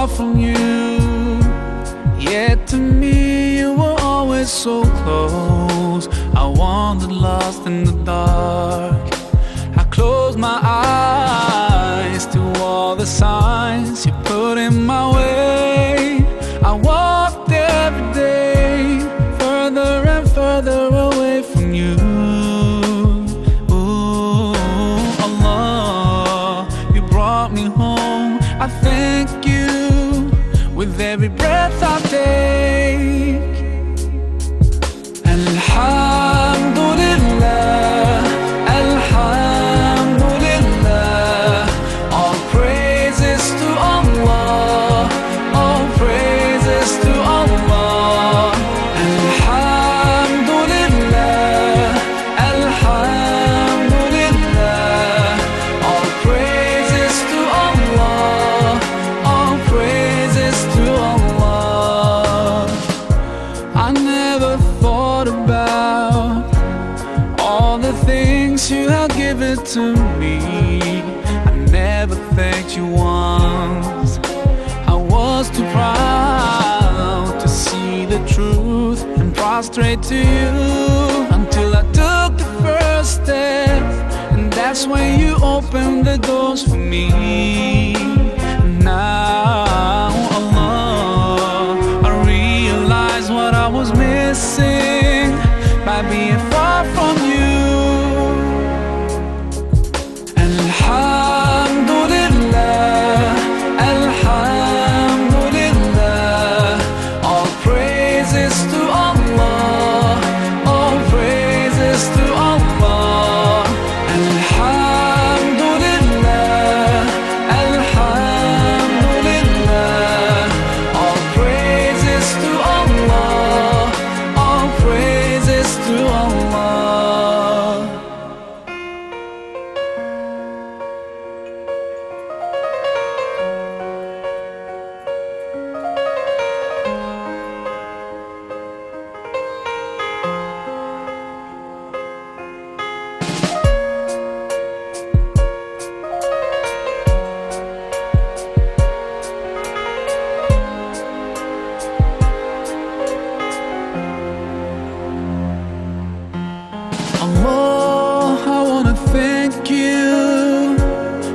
far from you, yet to me you were always so close. I wandered lost in the dark. I closed my eyes to all the signs you put in my way. I walked every day further and further away from you. Ooh, Allah, you brought me home. I thank you with every breath I take. Alhamdulillah, Alhamdulillah, all praises to Allah, all praises to Allah. Alhamdulillah, Alhamdulillah, all praises to Allah, all praises to Allah. I never thought about all the things you have given to me. I never thanked you once. I was too proud to see the truth and prostrate to you, until I took the first step, and that's when you opened the doors for me. Now, Allah, I realize what I was missing by being far from you. Alhamdulillah, Alhamdulillah, all praises to Allah, all praises to Allah. Alhamdulillah, Alhamdulillah, all praises to Allah, all praises to Allah. Allah, I wanna thank you.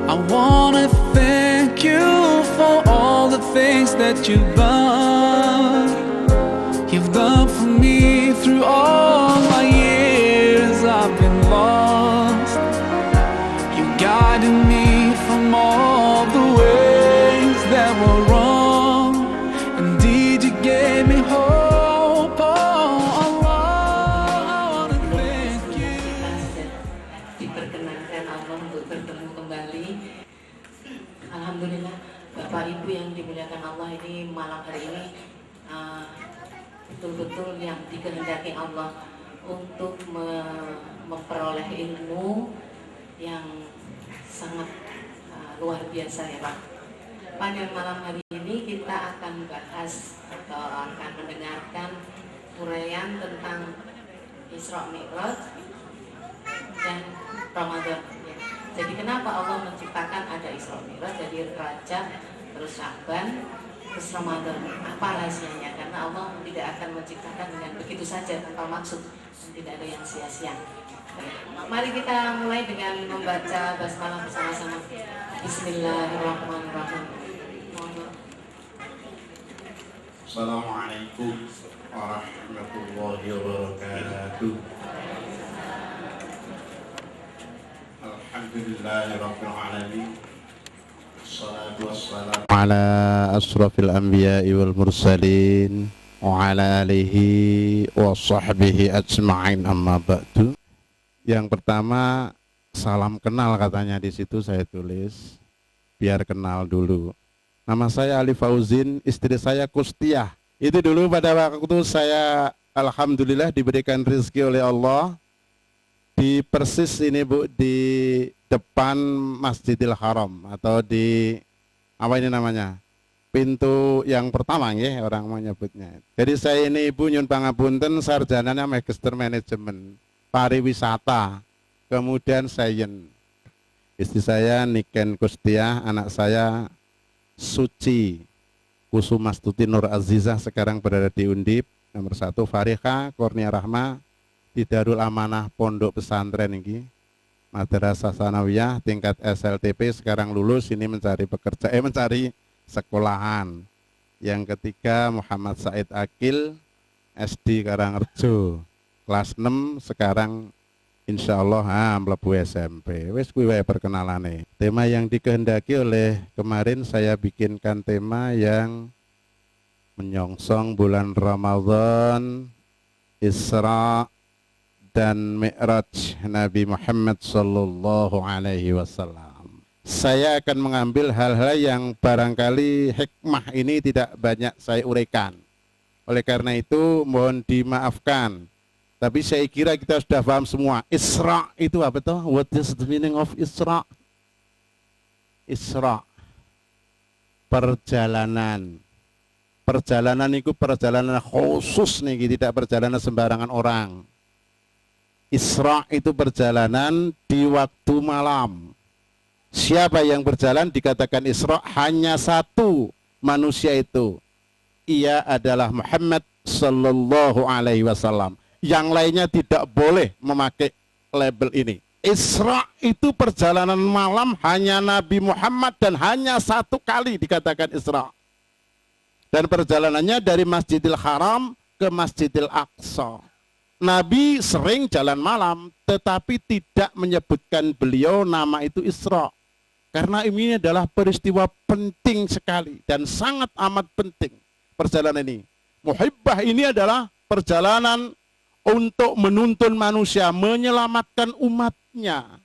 I wanna thank you for all the things that you've done. You've done for me through all my years I've been lost. You guided me from all the ways that were wrong. Indeed, you gave me hope. Oh, Allah, I wanna thank you. Diperkenankan Allah untuk bertemu kembali. Alhamdulillah, Bapak Ibu yang dimuliakan Allah, ini malam hari ini betul-betul yang dikehendaki Allah untuk memperoleh ilmu yang sangat luar biasa ya Pak. Pada malam hari ini kita akan bahas atau akan mendengarkan uraian tentang Isra Mi'raj dan Ramadan. Ya. Jadi kenapa Allah menciptakan ada Isra Mi'raj, jadi Rajab, terus Syaban, terus Ramadan? Apa rahasianya? Karena Allah tidak akan menciptakan dengan begitu saja tanpa maksud, tidak ada yang sia-sia. Mari kita mulai dengan membaca basmalah bersama-sama. Bismillahirrahmanirrahim. Assalamualaikum warahmatullahi wabarakatuh. Alhamdulillahirabbil alamin. Wassalatu wassalamu ala asrofil anbiya'i wal mursalin wa ala alihi wa sahbihi ajma'in, amma ba'du. Yang pertama, salam kenal katanya di situ saya tulis, biar kenal dulu. Nama saya Ali Fauzin, istri saya Kustiah. Itu dulu pada waktu saya alhamdulillah diberikan rezeki oleh Allah di persis ini Bu, di depan Masjidil Haram atau di apa ini namanya? Pintu yang pertama ya orang menyebutnya. Jadi saya ini Ibu nyun pangapunten, sarjananya Magister Manajemen Pariwisata, kemudian Sains. Istri saya Niken Kustiah, anak saya Suci Kusumastuti Nur Azizah sekarang berada di Undip. Nomor 1 Farika Kurnia Rahma di Darul Amanah Pondok Pesantren ini. Madrasah Sanawiyah tingkat SLTP sekarang lulus, ini mencari mencari sekolahan. Yang ketiga Muhammad Said Akil SD Karangrejo kelas 6 sekarang insya Allah mlebu SMP. Wis kuwi wae perkenalane. Tema yang dikehendaki oleh kemarin saya bikinkan tema yang menyongsong bulan Ramadan, Isra dan Mi'raj Nabi Muhammad sallallahu alaihi wasallam. Saya akan mengambil hal-hal yang barangkali hikmah ini tidak banyak saya uraikan. Oleh karena itu mohon dimaafkan. Tapi saya kira kita sudah paham semua. Isra itu apa toh? What is the meaning of Isra? Isra perjalanan. Perjalanan itu perjalanan khusus nih, tidak perjalanan sembarangan orang. Isra itu perjalanan di waktu malam. Siapa yang berjalan dikatakan Isra? Hanya satu manusia itu. Ia adalah Muhammad sallallahu alaihi wasallam. Yang lainnya tidak boleh memakai label ini. Isra itu perjalanan malam hanya Nabi Muhammad dan hanya satu kali dikatakan Isra. Dan perjalanannya dari Masjidil Haram ke Masjidil Aqsa. Nabi sering jalan malam, tetapi tidak menyebutkan beliau nama itu Isra. Karena ini adalah peristiwa penting sekali dan sangat amat penting perjalanan ini. Muhibbah ini adalah perjalanan untuk menuntun manusia, menyelamatkan umatnya.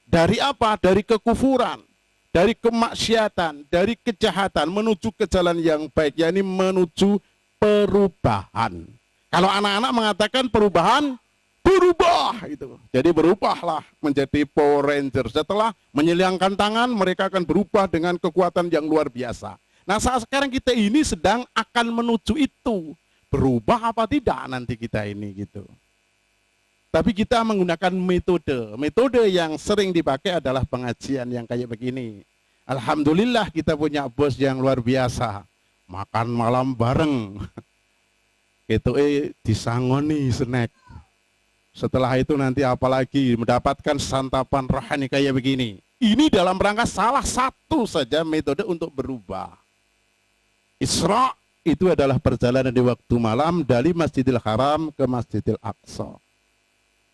Dari apa? Dari kekufuran, dari kemaksiatan, dari kejahatan, menuju ke jalan yang baik, yakni menuju perubahan. Kalau anak-anak mengatakan perubahan, berubah itu. Jadi berubahlah menjadi Power Ranger. Setelah menyilangkan tangan, mereka akan berubah dengan kekuatan yang luar biasa. Nah, saat sekarang kita ini sedang akan menuju itu. Berubah apa tidak nanti kita ini gitu. Tapi kita menggunakan metode. Metode yang sering dipakai adalah pengajian yang kayak begini. Alhamdulillah kita punya bos yang luar biasa. Makan malam bareng. Itu disangoni snack. Setelah itu nanti apalagi mendapatkan santapan rohani kayak begini. Ini dalam rangka salah satu saja metode untuk berubah. Isra itu adalah perjalanan di waktu malam dari Masjidil Haram ke Masjidil Aqsa.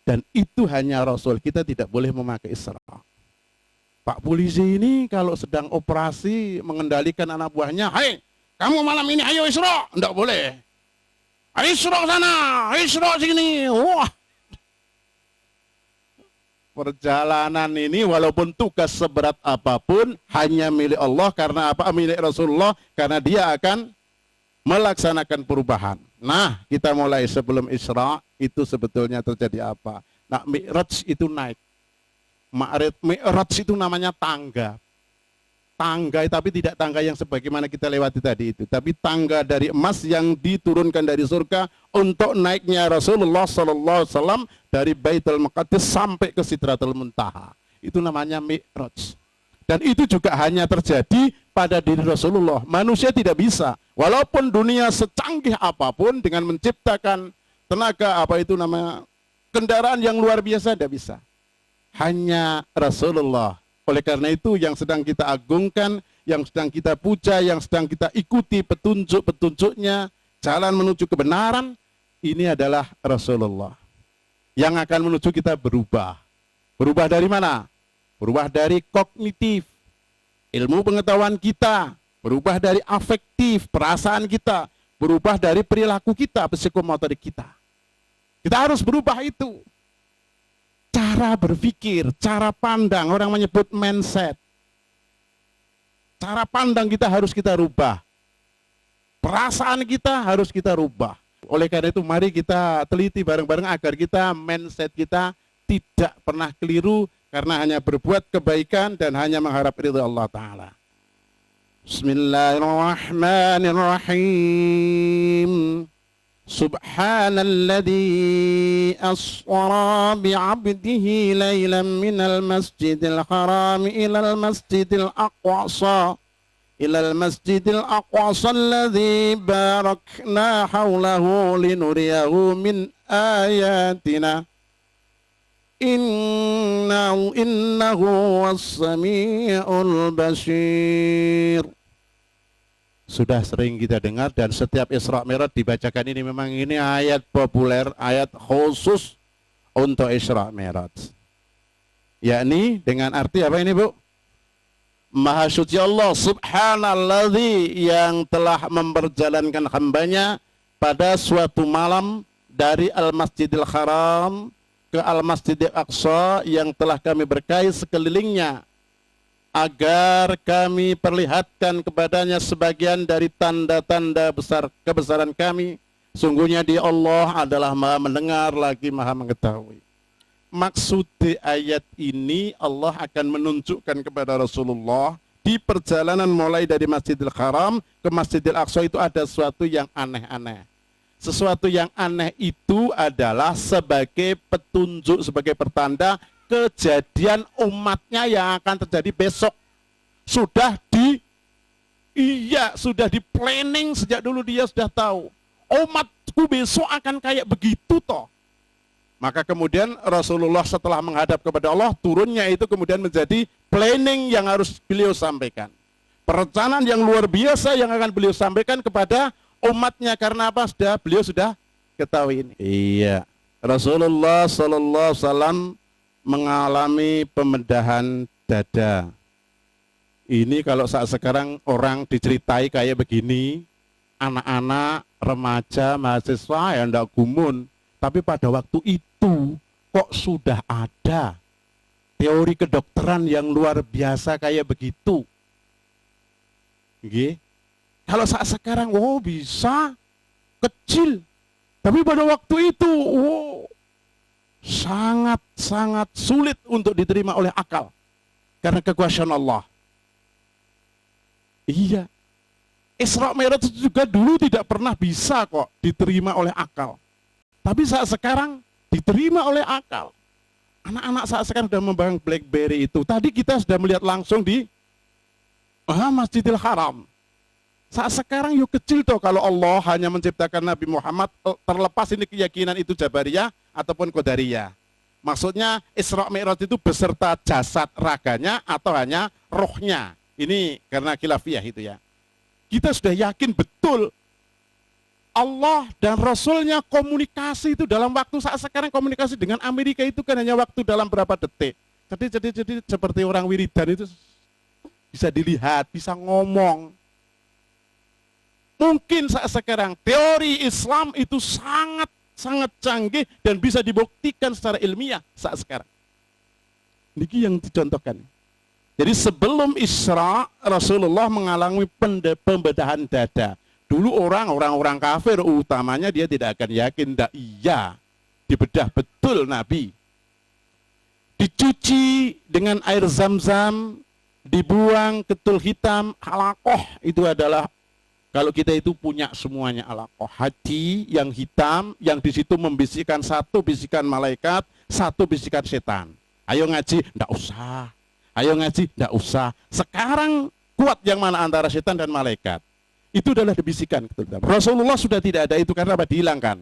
Dan itu hanya Rasul, kita tidak boleh memakai Isra. Pak polisi ini kalau sedang operasi mengendalikan anak buahnya, "Hai, kamu malam ini ayo Isra." Tidak boleh. "Ayo Isra sana, ayo Isra sini." Wah. Perjalanan ini walaupun tugas seberat apapun hanya milik Allah. Karena apa? Milik Rasulullah, karena dia akan melaksanakan perubahan. Nah, kita mulai sebelum Isra itu sebetulnya terjadi apa? Nah, Mi'raj itu naik. Mi'raj itu namanya tangga. Tangga tapi tidak tangga yang sebagaimana kita lewati tadi itu, tapi tangga dari emas yang diturunkan dari surga untuk naiknya Rasulullah SAW dari Baitul Maqdis sampai ke Sidratul Muntaha. Itu namanya Mi'raj. Dan itu juga hanya terjadi pada diri Rasulullah. Manusia tidak bisa, walaupun dunia secanggih apapun dengan menciptakan tenaga kendaraan yang luar biasa, tidak bisa. Hanya Rasulullah. Oleh karena itu yang sedang kita agungkan, yang sedang kita puja, yang sedang kita ikuti petunjuk-petunjuknya, jalan menuju kebenaran, ini adalah Rasulullah. Yang akan menuju kita berubah. Berubah dari mana? Berubah dari kognitif, ilmu pengetahuan kita. Berubah dari afektif, perasaan kita. Berubah dari perilaku kita, psikomotorik kita. Kita harus berubah itu. Cara berpikir, cara pandang, orang menyebut mindset. Cara pandang kita harus kita rubah. Perasaan kita harus kita rubah. Oleh karena itu mari kita teliti bareng-bareng agar kita mindset kita tidak pernah keliru karena hanya berbuat kebaikan dan hanya mengharap ridha Allah Ta'ala. Bismillahirrahmanirrahim. Subhanalladzi asra bi'abdihi laylan minal masjidil haram ilal masjidil aqsa ilal masjidil aqsa alladzi barakna haulahu linuriyahu min ayatina innahu was-sami'ul basir. Sudah sering kita dengar dan setiap Isra Mi'raj dibacakan ini, memang ini ayat populer, ayat khusus untuk Isra Mi'raj. Yakni dengan arti apa ini, Bu? Maha suci Allah subhanalladzi yang telah memperjalankan hambanya pada suatu malam dari Al-Masjidil Haram ke Al-Masjidil Aqsa yang telah kami berkahi sekelilingnya, agar kami perlihatkan kepadanya sebagian dari tanda-tanda besar kebesaran kami. Sungguhnya Dia Allah adalah Maha mendengar lagi Maha mengetahui. Maksud ayat ini, Allah akan menunjukkan kepada Rasulullah di perjalanan mulai dari Masjidil Haram ke Masjidil Aqsa itu ada sesuatu yang aneh-aneh. Sesuatu yang aneh itu adalah sebagai petunjuk, sebagai pertanda kejadian umatnya yang akan terjadi besok. Sudah di planning sejak dulu, dia sudah tahu umatku besok akan kayak begitu toh. Maka kemudian Rasulullah setelah menghadap kepada Allah, turunnya itu kemudian menjadi planning yang harus beliau sampaikan. Perencanaan yang luar biasa yang akan beliau sampaikan kepada umatnya. Karena apa? Beliau sudah ketahui ini. Iya, Rasulullah sallallahu alaihi wasallam mengalami pembedahan dada. Ini kalau saat sekarang orang diceritai kayak begini, anak-anak, remaja, mahasiswa yang ndak gumun. Tapi pada waktu itu kok sudah ada teori kedokteran yang luar biasa kayak begitu. Nggih. Kalau saat sekarang, bisa kecil. Tapi pada waktu itu, sangat-sangat sulit untuk diterima oleh akal. Karena kekuasaan Allah. Iya. Isra Mi'raj itu juga dulu tidak pernah bisa kok diterima oleh akal. Tapi saat sekarang diterima oleh akal. Anak-anak saat sekarang sudah membangun BlackBerry itu. Tadi kita sudah melihat langsung di Masjidil Haram. Saat sekarang yuk kecil toh kalau Allah hanya menciptakan Nabi Muhammad, terlepas ini keyakinan itu Jabariyah ataupun Qadariyah. Maksudnya Isra Mi'raj itu beserta jasad raganya atau hanya rohnya. Ini karena khilafiyah itu ya. Kita sudah yakin betul Allah dan Rasulnya komunikasi itu dalam waktu saat sekarang. Komunikasi dengan Amerika itu kan hanya waktu dalam berapa detik. Jadi seperti orang wiridan itu bisa dilihat, bisa ngomong. Mungkin saat sekarang teori Islam itu sangat canggih dan bisa dibuktikan secara ilmiah saat sekarang. Ini yang dicontohkan. Jadi sebelum Isra, Rasulullah mengalami pembedahan dada. Dulu orang-orang kafir utamanya dia tidak akan yakin, iya dibedah betul Nabi. Dicuci dengan air zam-zam, dibuang ketul hitam, alaqoh itu adalah, kalau kita itu punya semuanya alaqoh, hati yang hitam, yang di situ membisikkan satu bisikan malaikat, satu bisikan setan. Ayo ngaji, enggak usah. Ayo ngaji, enggak usah. Sekarang kuat yang mana antara setan dan malaikat? Itu adalah dibisikan. Rasulullah sudah tidak ada itu karena apa? Dihilangkan.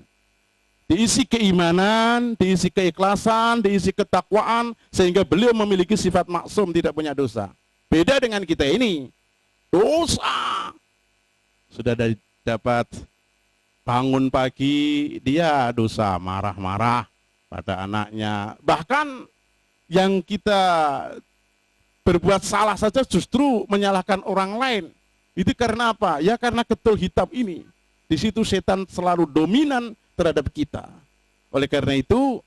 Diisi keimanan, diisi keikhlasan, diisi ketakwaan, sehingga beliau memiliki sifat maksum, tidak punya dosa. Beda dengan kita ini, dosa. Sudah dapat bangun pagi, dia dosa, marah-marah pada anaknya. Bahkan yang kita berbuat salah saja justru menyalahkan orang lain. Itu karena apa? Ya karena ketul hitam ini. Di situ setan selalu dominan terhadap kita. Oleh karena itu,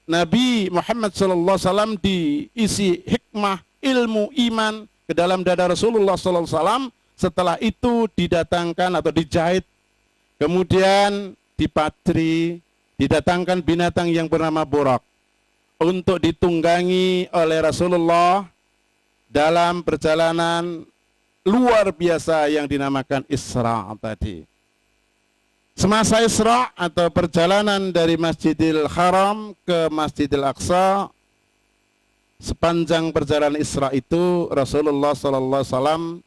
Nabi Muhammad SAW diisi hikmah, ilmu, iman ke dalam dada Rasulullah SAW. Setelah itu didatangkan atau dijahit, kemudian dipatri, didatangkan binatang yang bernama Burak untuk ditunggangi oleh Rasulullah dalam perjalanan luar biasa yang dinamakan Isra tadi. Semasa Isra atau perjalanan dari Masjidil Haram ke Masjidil Aqsa, sepanjang perjalanan Isra itu Rasulullah SAW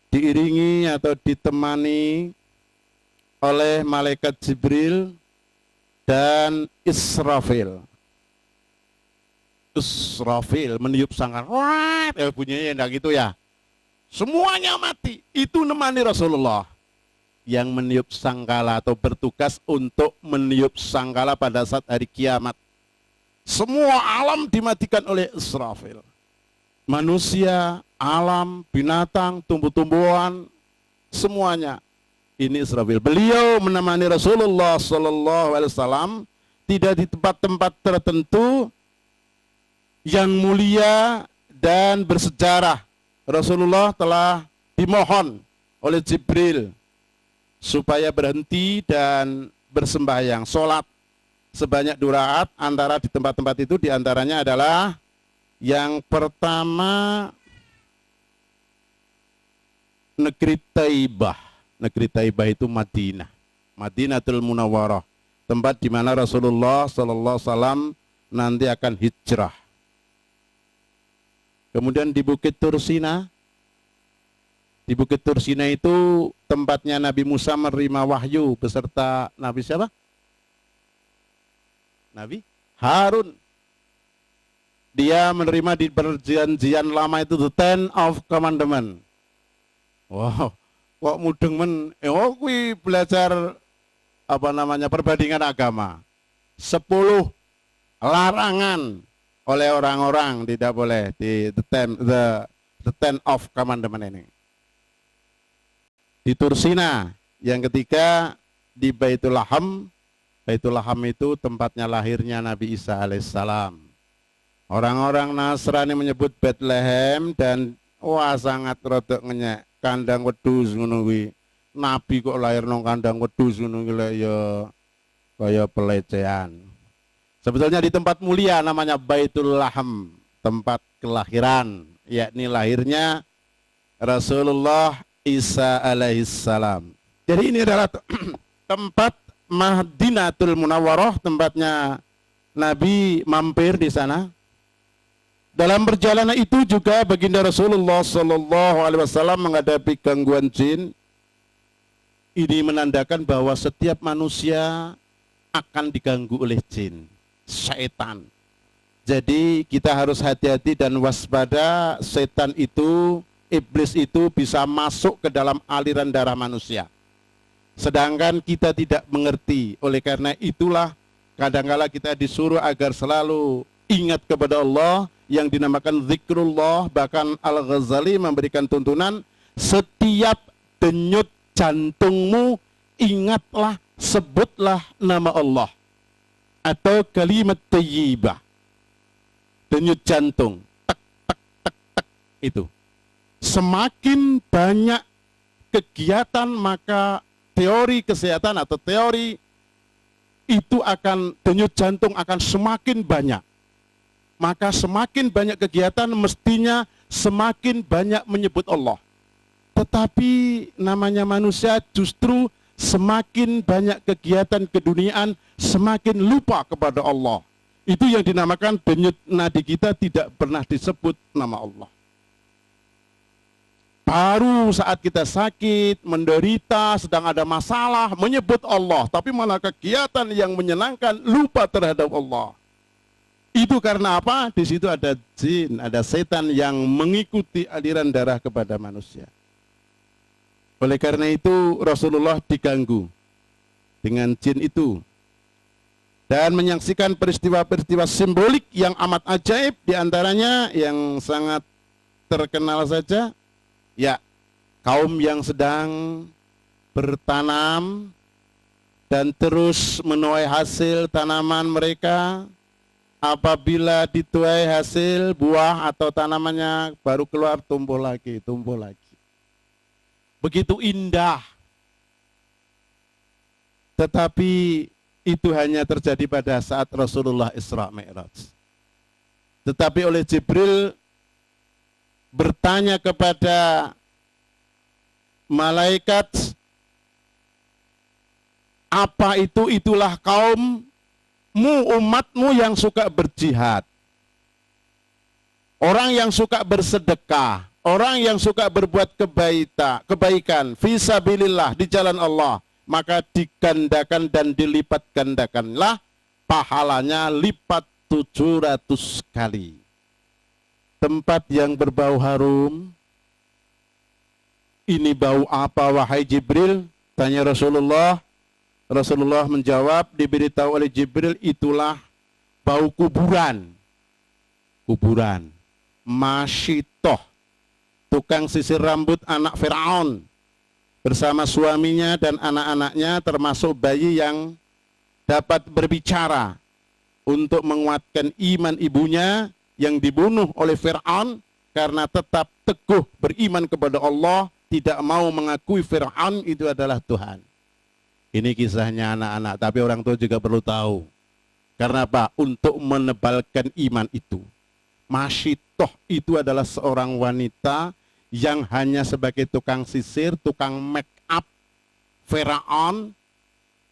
diiringi atau ditemani oleh malaikat Jibril dan Israfil. Israfil meniup sangkar, wah, bunyinya enggak gitu ya. Semuanya mati. Itu nemani Rasulullah yang meniup sangkala atau bertugas untuk meniup sangkala pada saat hari kiamat. Semua alam dimatikan oleh Israfil. Manusia, alam, binatang, tumbuh-tumbuhan, semuanya. Ini Israfil. Beliau menemani Rasulullah SAW tidak di tempat-tempat tertentu yang mulia dan bersejarah. Rasulullah telah dimohon oleh Jibril supaya berhenti dan bersembahyang, sholat sebanyak 2 rakaat. Antara di tempat-tempat itu diantaranya adalah yang pertama negeri Taibah. Negeri Taibah itu Madinah, Madinatul Munawwarah, tempat di mana Rasulullah SAW nanti akan hijrah. Kemudian di Bukit Tursina. Di Bukit Tursina itu tempatnya Nabi Musa menerima wahyu beserta Nabi siapa? Nabi Harun. Dia menerima di perjanjian lama itu the Ten of Commandment. Wow, kok mudeng men? Kui belajar perbandingan agama. 10 larangan oleh orang-orang tidak boleh di the Ten of Commandment ini. Di Tursina, yang ketiga di Baitul Laham. Baitul Laham itu tempatnya lahirnya Nabi Isa alaihissalam. Orang-orang Nasrani menyebut Bethlehem dan wah sangat rodok ngenyek, kandang wedhus ngono kuwi. Nabi kok lahir nang kandang wedhus ngono kuwi ya kaya pelecehan. Sebetulnya di tempat mulia namanya Baitul Laham, tempat kelahiran, yakni lahirnya Rasulullah Isa alaihissalam. Jadi ini adalah tempat Madinatul Munawwarah, tempatnya Nabi mampir di sana. Dalam perjalanan itu juga baginda Rasulullah SAW menghadapi gangguan jin. Ini menandakan bahwa setiap manusia akan diganggu oleh jin, syaitan. Jadi kita harus hati-hati dan waspada. Setan itu, iblis itu bisa masuk ke dalam aliran darah manusia. Sedangkan kita tidak mengerti. Oleh karena itulah kadangkala kita disuruh agar selalu ingat kepada Allah yang dinamakan zikrullah. Bahkan Al-Ghazali memberikan tuntunan, setiap denyut jantungmu ingatlah, sebutlah nama Allah atau kalimat thayyibah. Denyut jantung, tak tak tak tak, itu semakin banyak kegiatan, maka teori kesehatan atau teori itu akan, denyut jantung akan semakin banyak. Maka semakin banyak kegiatan mestinya semakin banyak menyebut Allah. Tetapi namanya manusia justru semakin banyak kegiatan keduniaan, semakin lupa kepada Allah. Itu yang dinamakan denyut nadi kita tidak pernah disebut nama Allah. Baru saat kita sakit, menderita, sedang ada masalah, menyebut Allah. Tapi malah kegiatan yang menyenangkan, lupa terhadap Allah. Itu karena apa? Di situ ada jin, ada setan yang mengikuti aliran darah kepada manusia. Oleh karena itu Rasulullah diganggu dengan jin itu dan menyaksikan peristiwa-peristiwa simbolik yang amat ajaib. Di antaranya yang sangat terkenal saja, ya, kaum yang sedang bertanam dan terus menuai hasil tanaman mereka. Apabila dituai hasil buah atau tanamannya baru keluar, tumbuh lagi, tumbuh lagi. Begitu indah. Tetapi itu hanya terjadi pada saat Rasulullah Isra Mi'raj. Tetapi oleh Jibril bertanya kepada malaikat, apa itu? Itulah kaummu, umatmu yang suka berjihad, orang yang suka bersedekah, orang yang suka berbuat kebaikan fisabilillah di jalan Allah, maka digandakan dan dilipat gandakanlah pahalanya lipat 700 kali. Tempat yang berbau harum, ini bau apa wahai Jibril? Tanya Rasulullah. Rasulullah menjawab, diberitahu oleh Jibril, itulah bau kuburan. Kuburan. Masyitoh, tukang sisir rambut anak Fir'aun, bersama suaminya dan anak-anaknya, termasuk bayi yang dapat berbicara, untuk menguatkan iman ibunya yang dibunuh oleh Fir'aun karena tetap teguh beriman kepada Allah, tidak mau mengakui Fir'aun itu adalah Tuhan. Ini kisahnya anak-anak, tapi orang tua juga perlu tahu. Karena apa? Untuk menebalkan iman itu. Masyitoh itu adalah seorang wanita yang hanya sebagai tukang sisir, tukang make up Firaun,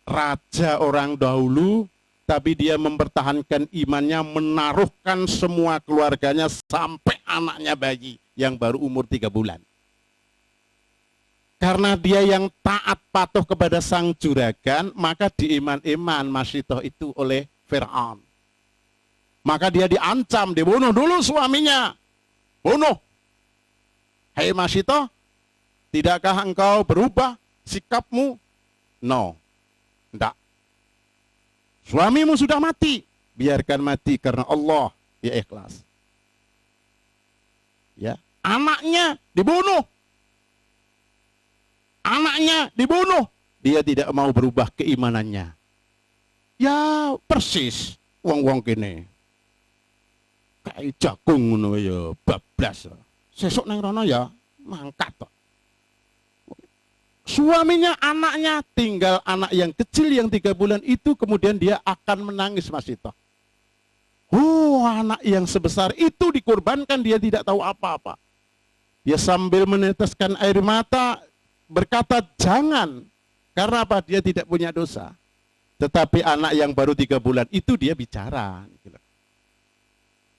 raja orang dahulu, tapi dia mempertahankan imannya, menaruhkan semua keluarganya sampai anaknya bayi yang baru umur 3 bulan. Karena dia yang taat patuh kepada sang juragan, maka diiman-iman Masyitoh itu oleh Firaun. Maka dia diancam, dibunuh dulu suaminya. Bunuh. Hei Masyitoh, tidakkah engkau berubah sikapmu? No, tidak. Suamimu sudah mati, biarkan mati karena Allah, dia ikhlas. Ya, anaknya dibunuh. Anaknya dibunuh. Dia tidak mau berubah keimanannya. Ya, persis wong-wong kene. Kayak jagung ngono ya, bablas. Sesuk nang rono ya mangkat tok. Suaminya, anaknya, tinggal anak yang kecil yang 3 bulan itu, kemudian dia akan menangis Masyitoh. Anak yang sebesar itu dikorbankan, dia tidak tahu apa-apa. Dia sambil meneteskan air mata berkata jangan. Karena apa? Dia tidak punya dosa. Tetapi anak yang baru 3 bulan itu dia bicara.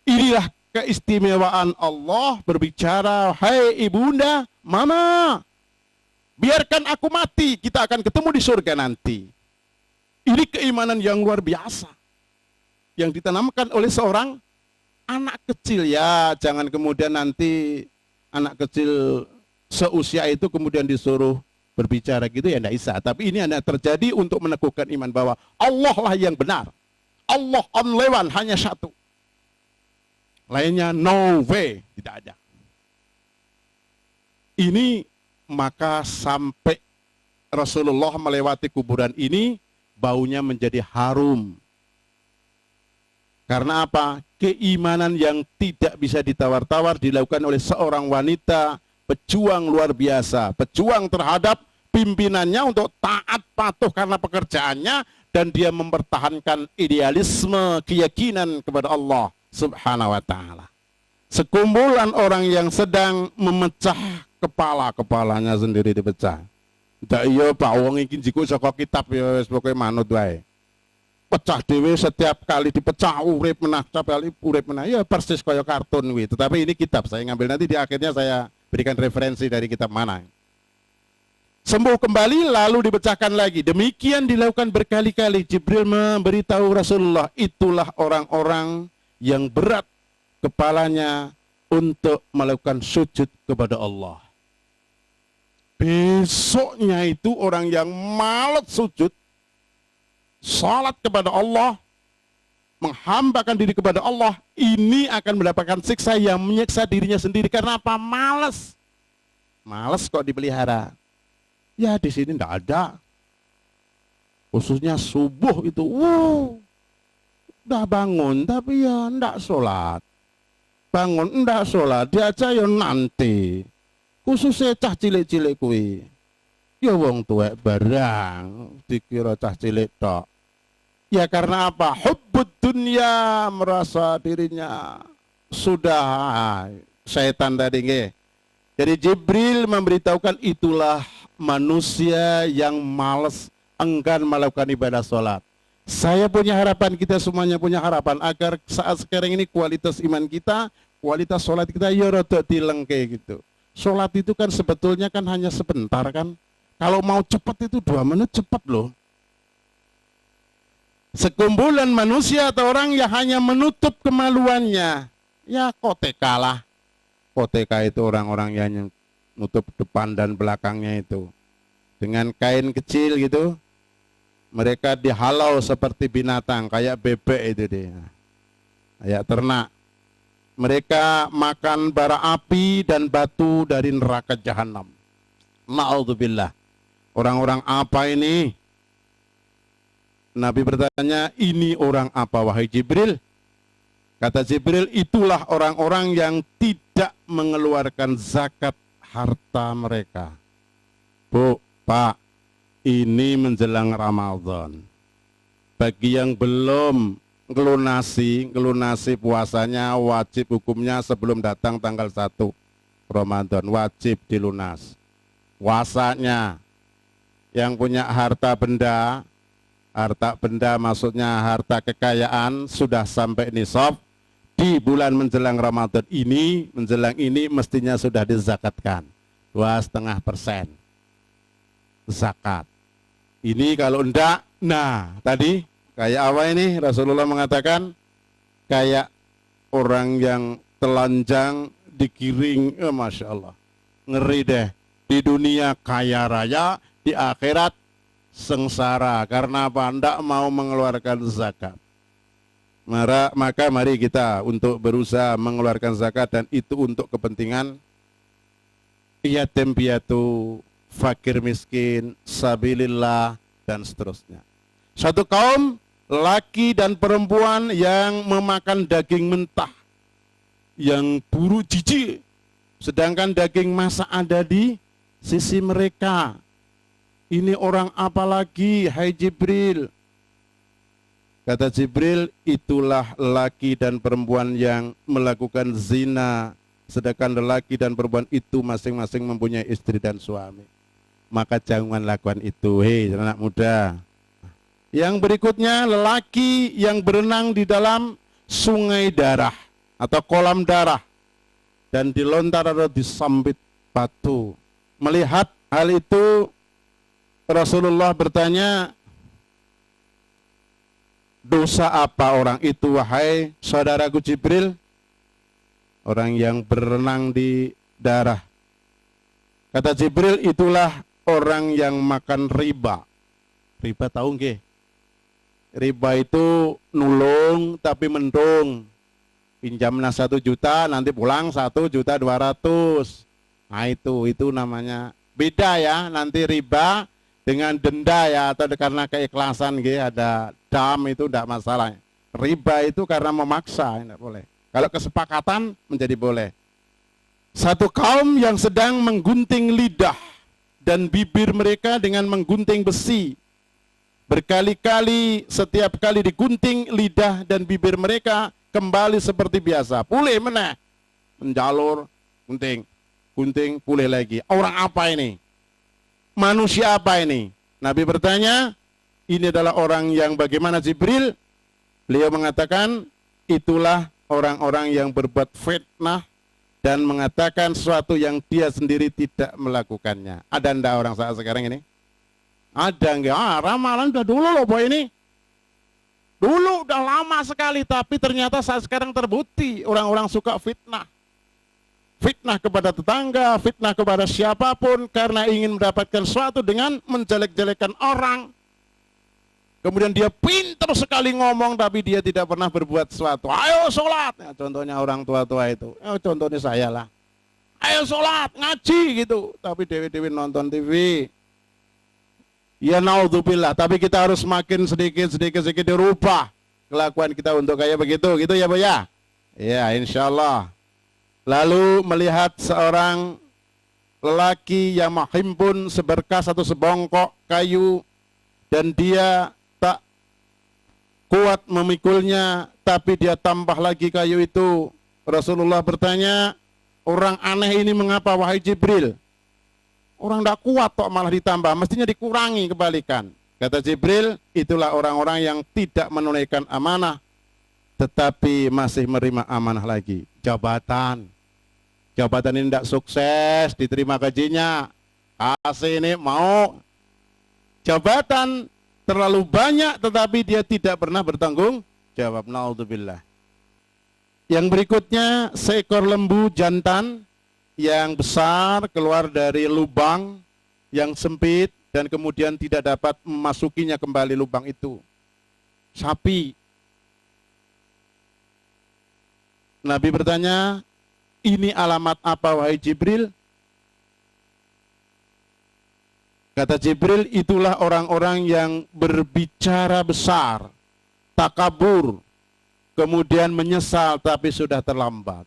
Inilah keistimewaan Allah berbicara, hai ibunda, mama, biarkan aku mati, kita akan ketemu di surga nanti. Ini keimanan yang luar biasa yang ditanamkan oleh seorang anak kecil. Ya, jangan kemudian nanti anak kecil seusia itu kemudian disuruh berbicara gitu, ya tidak bisa. Tapi ini hanya terjadi untuk meneguhkan iman bahwa Allah lah yang benar. Allah only one, hanya satu. Lainnya no way, tidak ada. Ini maka sampai Rasulullah melewati kuburan ini, baunya menjadi harum. Karena apa? Keimanan yang tidak bisa ditawar-tawar dilakukan oleh seorang wanita, pejuang luar biasa, pejuang terhadap pimpinannya untuk taat patuh karena pekerjaannya, dan dia mempertahankan idealisme, keyakinan kepada Allah Subhanahu wa ta'ala. Sekumpulan orang yang sedang memecah kepalanya sendiri dipecah. Ndak iya Pak, wong iki jiku saka kitab ya wis pokoke manut wae. Pecah dhewe setiap kali dipecah urip menah, setiap kali urip menah. Ya persis kaya kartun kuwi. Tetapi ini kitab, saya ngambil nanti di akhirnya saya berikan referensi dari kitab mana. Sembuh kembali lalu dipecahkan lagi. Demikian dilakukan berkali-kali. Jibril memberitahu Rasulullah, itulah orang-orang yang berat kepalanya untuk melakukan sujud kepada Allah. Besoknya itu orang yang malas sujud, salat kepada Allah, menghambakan diri kepada Allah, ini akan mendapatkan siksa yang menyiksa dirinya sendiri. Karena apa? Malas. Malas kok dipelihara. Ya di sini tidak ada. Khususnya subuh itu, udah bangun tapi ya ndak sholat. Bangun ndak sholat, diaja ya nanti. Khususnya cah cilik-cilik kuwi. Ya wong tuwek barang dikira cah cilik tok. Ya karena apa? Hubbud dunya, merasa dirinya sudah setan tadi nggih. Jadi Jibril memberitahukan itulah manusia yang malas, enggan melakukan ibadah sholat. Saya punya harapan, kita semuanya punya harapan agar saat sekarang ini kualitas iman kita, kualitas sholat kita ya rada dilengke gitu. Sholat itu kan sebetulnya kan hanya sebentar kan. Kalau mau cepat itu 2 menit cepat loh. Sekumpulan manusia atau orang yang hanya menutup kemaluannya, ya koteka lah. Koteka itu orang-orang yang nutup depan dan belakangnya itu dengan kain kecil gitu. Mereka dihalau seperti binatang, kayak bebek itu dia, kayak ternak. Mereka makan bara api dan batu dari neraka jahanam. Na'udzubillah. Orang-orang apa ini? Nabi bertanya, ini orang apa wahai Jibril? Kata Jibril, itulah orang-orang yang tidak mengeluarkan zakat harta mereka. Bu, Pak, ini menjelang Ramadan. Bagi yang belum ngelunasi puasanya wajib hukumnya sebelum datang tanggal 1 Ramadan. Wajib dilunas. Puasanya yang punya harta benda maksudnya harta kekayaan sudah sampai nisab. Di bulan menjelang Ramadan ini, mestinya sudah dizakatkan 2,5% zakat. Ini kalau enggak, nah tadi kayak apa ini? Rasulullah mengatakan kayak orang yang telanjang digiring, Masya Allah, ngeri deh. Di dunia kaya raya, di akhirat sengsara. Karena apa? Enggak mau mengeluarkan zakat. Maka mari kita untuk berusaha mengeluarkan zakat, dan itu untuk kepentingan yatim piatu, fakir miskin, sabilillah, dan seterusnya. Satu kaum laki dan perempuan yang memakan daging mentah, yang buru jijik, sedangkan daging masak ada di sisi mereka. Ini orang apa lagi, hai Jibril? Kata Jibril, itulah laki dan perempuan yang melakukan zina, sedangkan lelaki dan perempuan itu masing-masing mempunyai istri dan suami. Maka jangan lakukan itu, hei anak muda. Yang berikutnya, lelaki yang berenang di dalam sungai darah atau kolam darah dan dilontar atau disambit batu. Melihat hal itu, Rasulullah bertanya, dosa apa orang itu wahai saudaraku Jibril? Orang yang berenang di darah. Kata Jibril, itulah orang yang makan riba. Riba tahu nggih? Riba itu nulung tapi mendung. Pinjamnya 1 juta, nanti pulang 1.200.000. Nah itu namanya beda ya. Nanti riba dengan denda ya, atau karena keikhlasan gitu, ada dam, itu tidak masalah. Riba itu karena memaksa, tidak boleh. Kalau kesepakatan menjadi boleh. Satu kaum yang sedang menggunting lidah dan bibir mereka dengan menggunting besi. Berkali-kali, setiap kali digunting lidah dan bibir mereka kembali seperti biasa. Pulih meneh, menjalur, gunting, pulih lagi. Orang apa ini? Manusia apa ini? Nabi bertanya, ini adalah orang yang bagaimana Jibril? Beliau mengatakan, itulah orang-orang yang berbuat fitnah dan mengatakan sesuatu yang dia sendiri tidak melakukannya. Ada enggak orang saat sekarang ini? Ada enggak? Ramalan udah dulu loh boy ini. Dulu udah lama sekali, tapi ternyata saat sekarang terbukti orang-orang suka fitnah. Fitnah kepada tetangga, fitnah kepada siapapun karena ingin mendapatkan sesuatu dengan menjelek-jelekan orang. Kemudian dia pintar sekali ngomong tapi dia tidak pernah berbuat sesuatu. Ayo sholat, ya, contohnya orang tua-tua itu. Contohnya saya lah. Ayo sholat, ngaji gitu. Tapi dewi-dewi nonton TV. Ya naudzubillah, tapi kita harus makin sedikit dirubah kelakuan kita untuk kayak begitu, gitu ya Bu ya? Ya insyaallah. Lalu melihat seorang lelaki yang menghimpun seberkas atau sebongkok kayu dan dia tak kuat memikulnya, tapi dia tambah lagi kayu itu. Rasulullah bertanya, orang aneh ini mengapa wahai Jibril? Orang tidak kuat kok malah ditambah, mestinya dikurangi, kebalikan. Kata Jibril, itulah orang-orang yang tidak menunaikan amanah. tetapi masih menerima amanah lagi. Jabatan ini tidak sukses, diterima gajinya, kasih ini mau. Jabatan terlalu banyak, tetapi dia tidak pernah bertanggung jawab. Naudzubillah. Yang berikutnya, seekor lembu jantan yang besar keluar dari lubang yang sempit dan kemudian tidak dapat memasukinya kembali lubang itu. Sapi. Nabi bertanya, ini alamat apa wahai Jibril? Kata Jibril, itulah orang-orang yang berbicara besar, takabur, kemudian menyesal tapi sudah terlambat.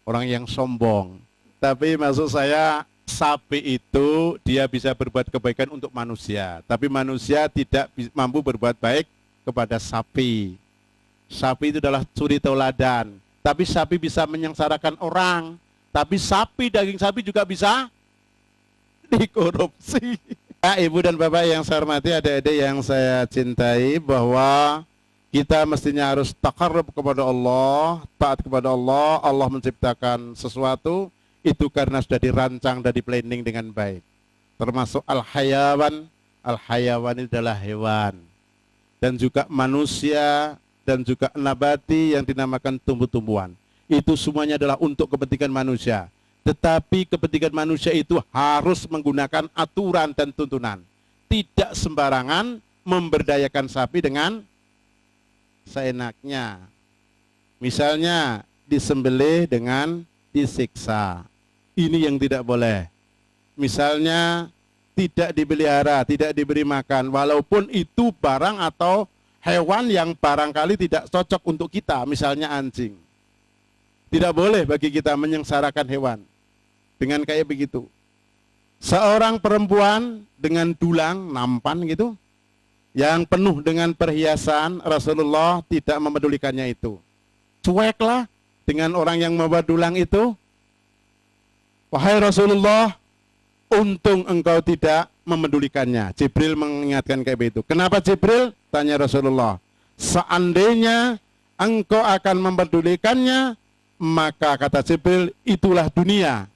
Orang yang sombong. Tapi maksud saya, sapi itu dia bisa berbuat kebaikan untuk manusia, tapi manusia tidak mampu berbuat baik kepada sapi. Sapi itu adalah suri tauladan, tapi sapi bisa menyengsarakan orang. Tapi sapi, daging sapi juga bisa dikorupsi. Ya, Ibu dan Bapak yang saya hormati, adik-adik yang saya cintai, bahwa kita mestinya harus taqarrub kepada Allah, taat kepada Allah. Allah menciptakan sesuatu itu karena sudah dirancang dan di-planning dengan baik. Termasuk al-hayawan. Al-hayawan itu adalah hewan. Dan juga manusia dan juga nabati yang dinamakan tumbuh-tumbuhan. Itu semuanya adalah untuk kepentingan manusia. Tetapi kepentingan manusia itu harus menggunakan aturan dan tuntunan. Tidak sembarangan memberdayakan sapi dengan seenaknya. Misalnya disembelih dengan disiksa. Ini yang tidak boleh. Misalnya tidak dipelihara, tidak diberi makan, walaupun itu barang atau hewan yang barangkali tidak cocok untuk kita, misalnya anjing. Tidak boleh bagi kita menyengsarakan hewan dengan kayak begitu. Seorang perempuan dengan dulang, nampan gitu, yang penuh dengan perhiasan, Rasulullah tidak memedulikannya itu. Cueklah dengan orang yang membawa dulang itu. Wahai Rasulullah, untung engkau tidak memedulikannya. Jibril mengingatkan kayak begitu. Kenapa Jibril? Tanya Rasulullah. Seandainya engkau akan memedulikannya, maka kata Jibril, itulah dunia.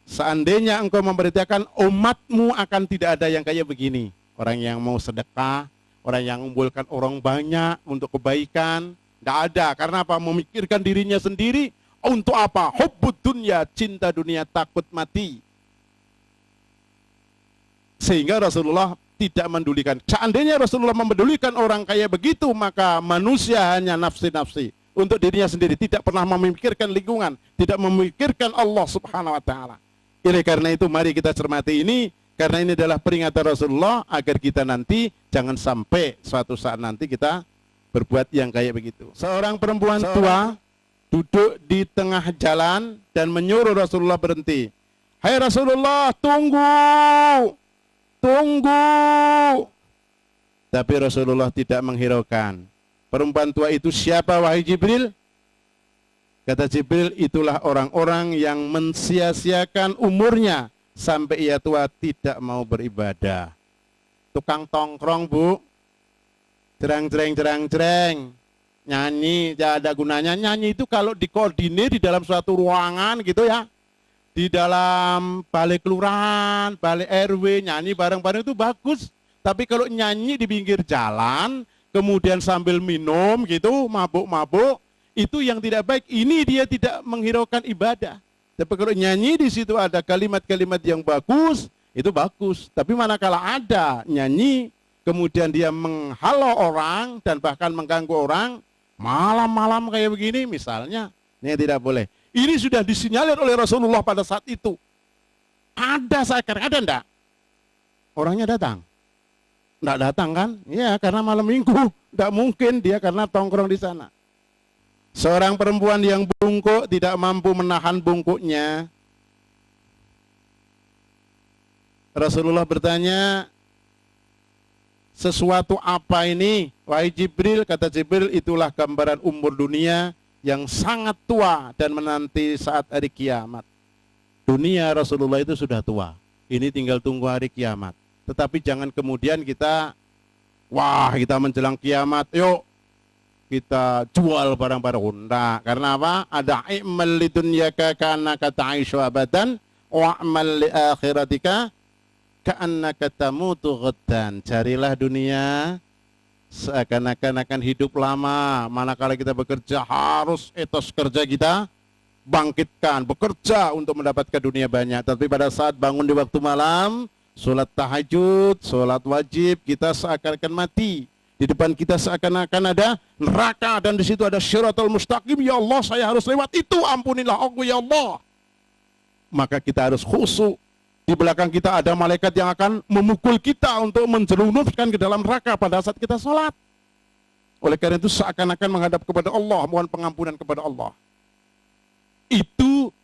Seandainya engkau memberitakan, umatmu akan tidak ada yang kayak begini. Orang yang mau sedekah, orang yang mengumpulkan orang banyak untuk kebaikan, tidak ada. Karena apa? Memikirkan dirinya sendiri. Untuk apa? Hubbud dunya, cinta dunia, takut mati. Sehingga Rasulullah tidak mendulikan. Seandainya Rasulullah memedulikan orang kayak begitu, maka manusia hanya nafsi-nafsi untuk dirinya sendiri, tidak pernah memikirkan lingkungan, tidak memikirkan Allah Subhanahu wa taala. Oleh karena itu mari kita cermati ini, karena ini adalah peringatan Rasulullah agar kita nanti jangan sampai suatu saat nanti kita berbuat yang kayak begitu. Seorang perempuan tua duduk di tengah jalan dan menyuruh Rasulullah berhenti. Hai Rasulullah, tunggu. Tunggu. Tapi Rasulullah tidak menghiraukan. Perempuan tua itu siapa wahai Jibril? Kata Jibril, itulah orang-orang yang mensia-siakan umurnya sampai ia tua tidak mau beribadah. Tukang tongkrong, Bu. Jerang-jereng, nyanyi, tidak ada gunanya. Nyanyi itu kalau dikoordinir di dalam suatu ruangan gitu ya. Di dalam balik kelurahan, balik RW, nyanyi bareng-bareng itu bagus. Tapi kalau nyanyi di pinggir jalan, kemudian sambil minum gitu, mabuk-mabuk, itu yang tidak baik. Ini dia tidak menghiraukan ibadah. Tapi kalau nyanyi di situ ada kalimat-kalimat yang bagus, itu bagus. Tapi manakala ada nyanyi, kemudian dia menghalau orang dan bahkan mengganggu orang, malam-malam kayak begini misalnya, ini tidak boleh. Ini sudah disinyalir oleh Rasulullah pada saat itu. Ada sekarang, ada enggak? Orangnya datang. Enggak datang kan? Iya, karena malam minggu. Enggak mungkin dia karena tongkrong di sana. Seorang perempuan yang bungkuk tidak mampu menahan bungkuknya. Rasulullah bertanya, sesuatu apa ini? Wahai Jibril, kata Jibril, itulah gambaran umur dunia yang sangat tua dan menanti saat hari kiamat. Dunia Rasulullah itu sudah tua. Ini tinggal tunggu hari kiamat. Tetapi jangan kemudian kita menjelang kiamat, yuk kita jual barang-barang Honda. Karena apa? Ada i'mal lidunyaka ka'annaka ta'ishu abadan wa'mal li akhiratika ka'annaka tamutu ghaddan. Carilah dunia seakan-akan akan hidup lama. Manakala kita bekerja, harus etos kerja kita bangkitkan, bekerja untuk mendapatkan dunia banyak. Tapi pada saat bangun di waktu malam, sholat tahajud, sholat wajib, kita seakan-akan mati. Di depan kita seakan-akan ada neraka dan di situ ada syiratul mustaqim. Ya Allah, saya harus lewat itu, ampunilah aku ya Allah. Maka kita harus khusyuk. Di belakang kita ada malaikat yang akan memukul kita untuk menjerumuskan ke dalam neraka pada saat kita sholat. Oleh karena itu seakan-akan menghadap kepada Allah, mohon pengampunan kepada Allah. Itu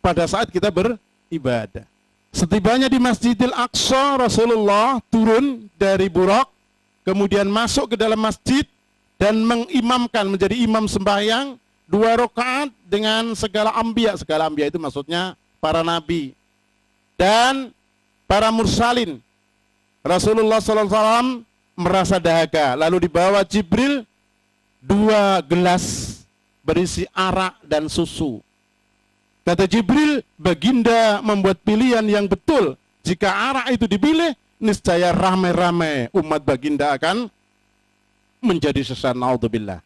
pada saat kita beribadah. Setibanya di Masjidil Aqsa, Rasulullah turun dari Buraq, kemudian masuk ke dalam masjid dan mengimamkan, menjadi imam sembahyang 2 rakaat dengan segala anbiya. Segala anbiya itu maksudnya para nabi dan para mursalin. Rasulullah SAW merasa dahaga, lalu dibawa Jibril 2 gelas berisi arak dan susu. Kata Jibril, baginda membuat pilihan yang betul. Jika arak itu dipilih, niscaya ramai-ramai umat baginda akan menjadi sesat. Naudzubillah.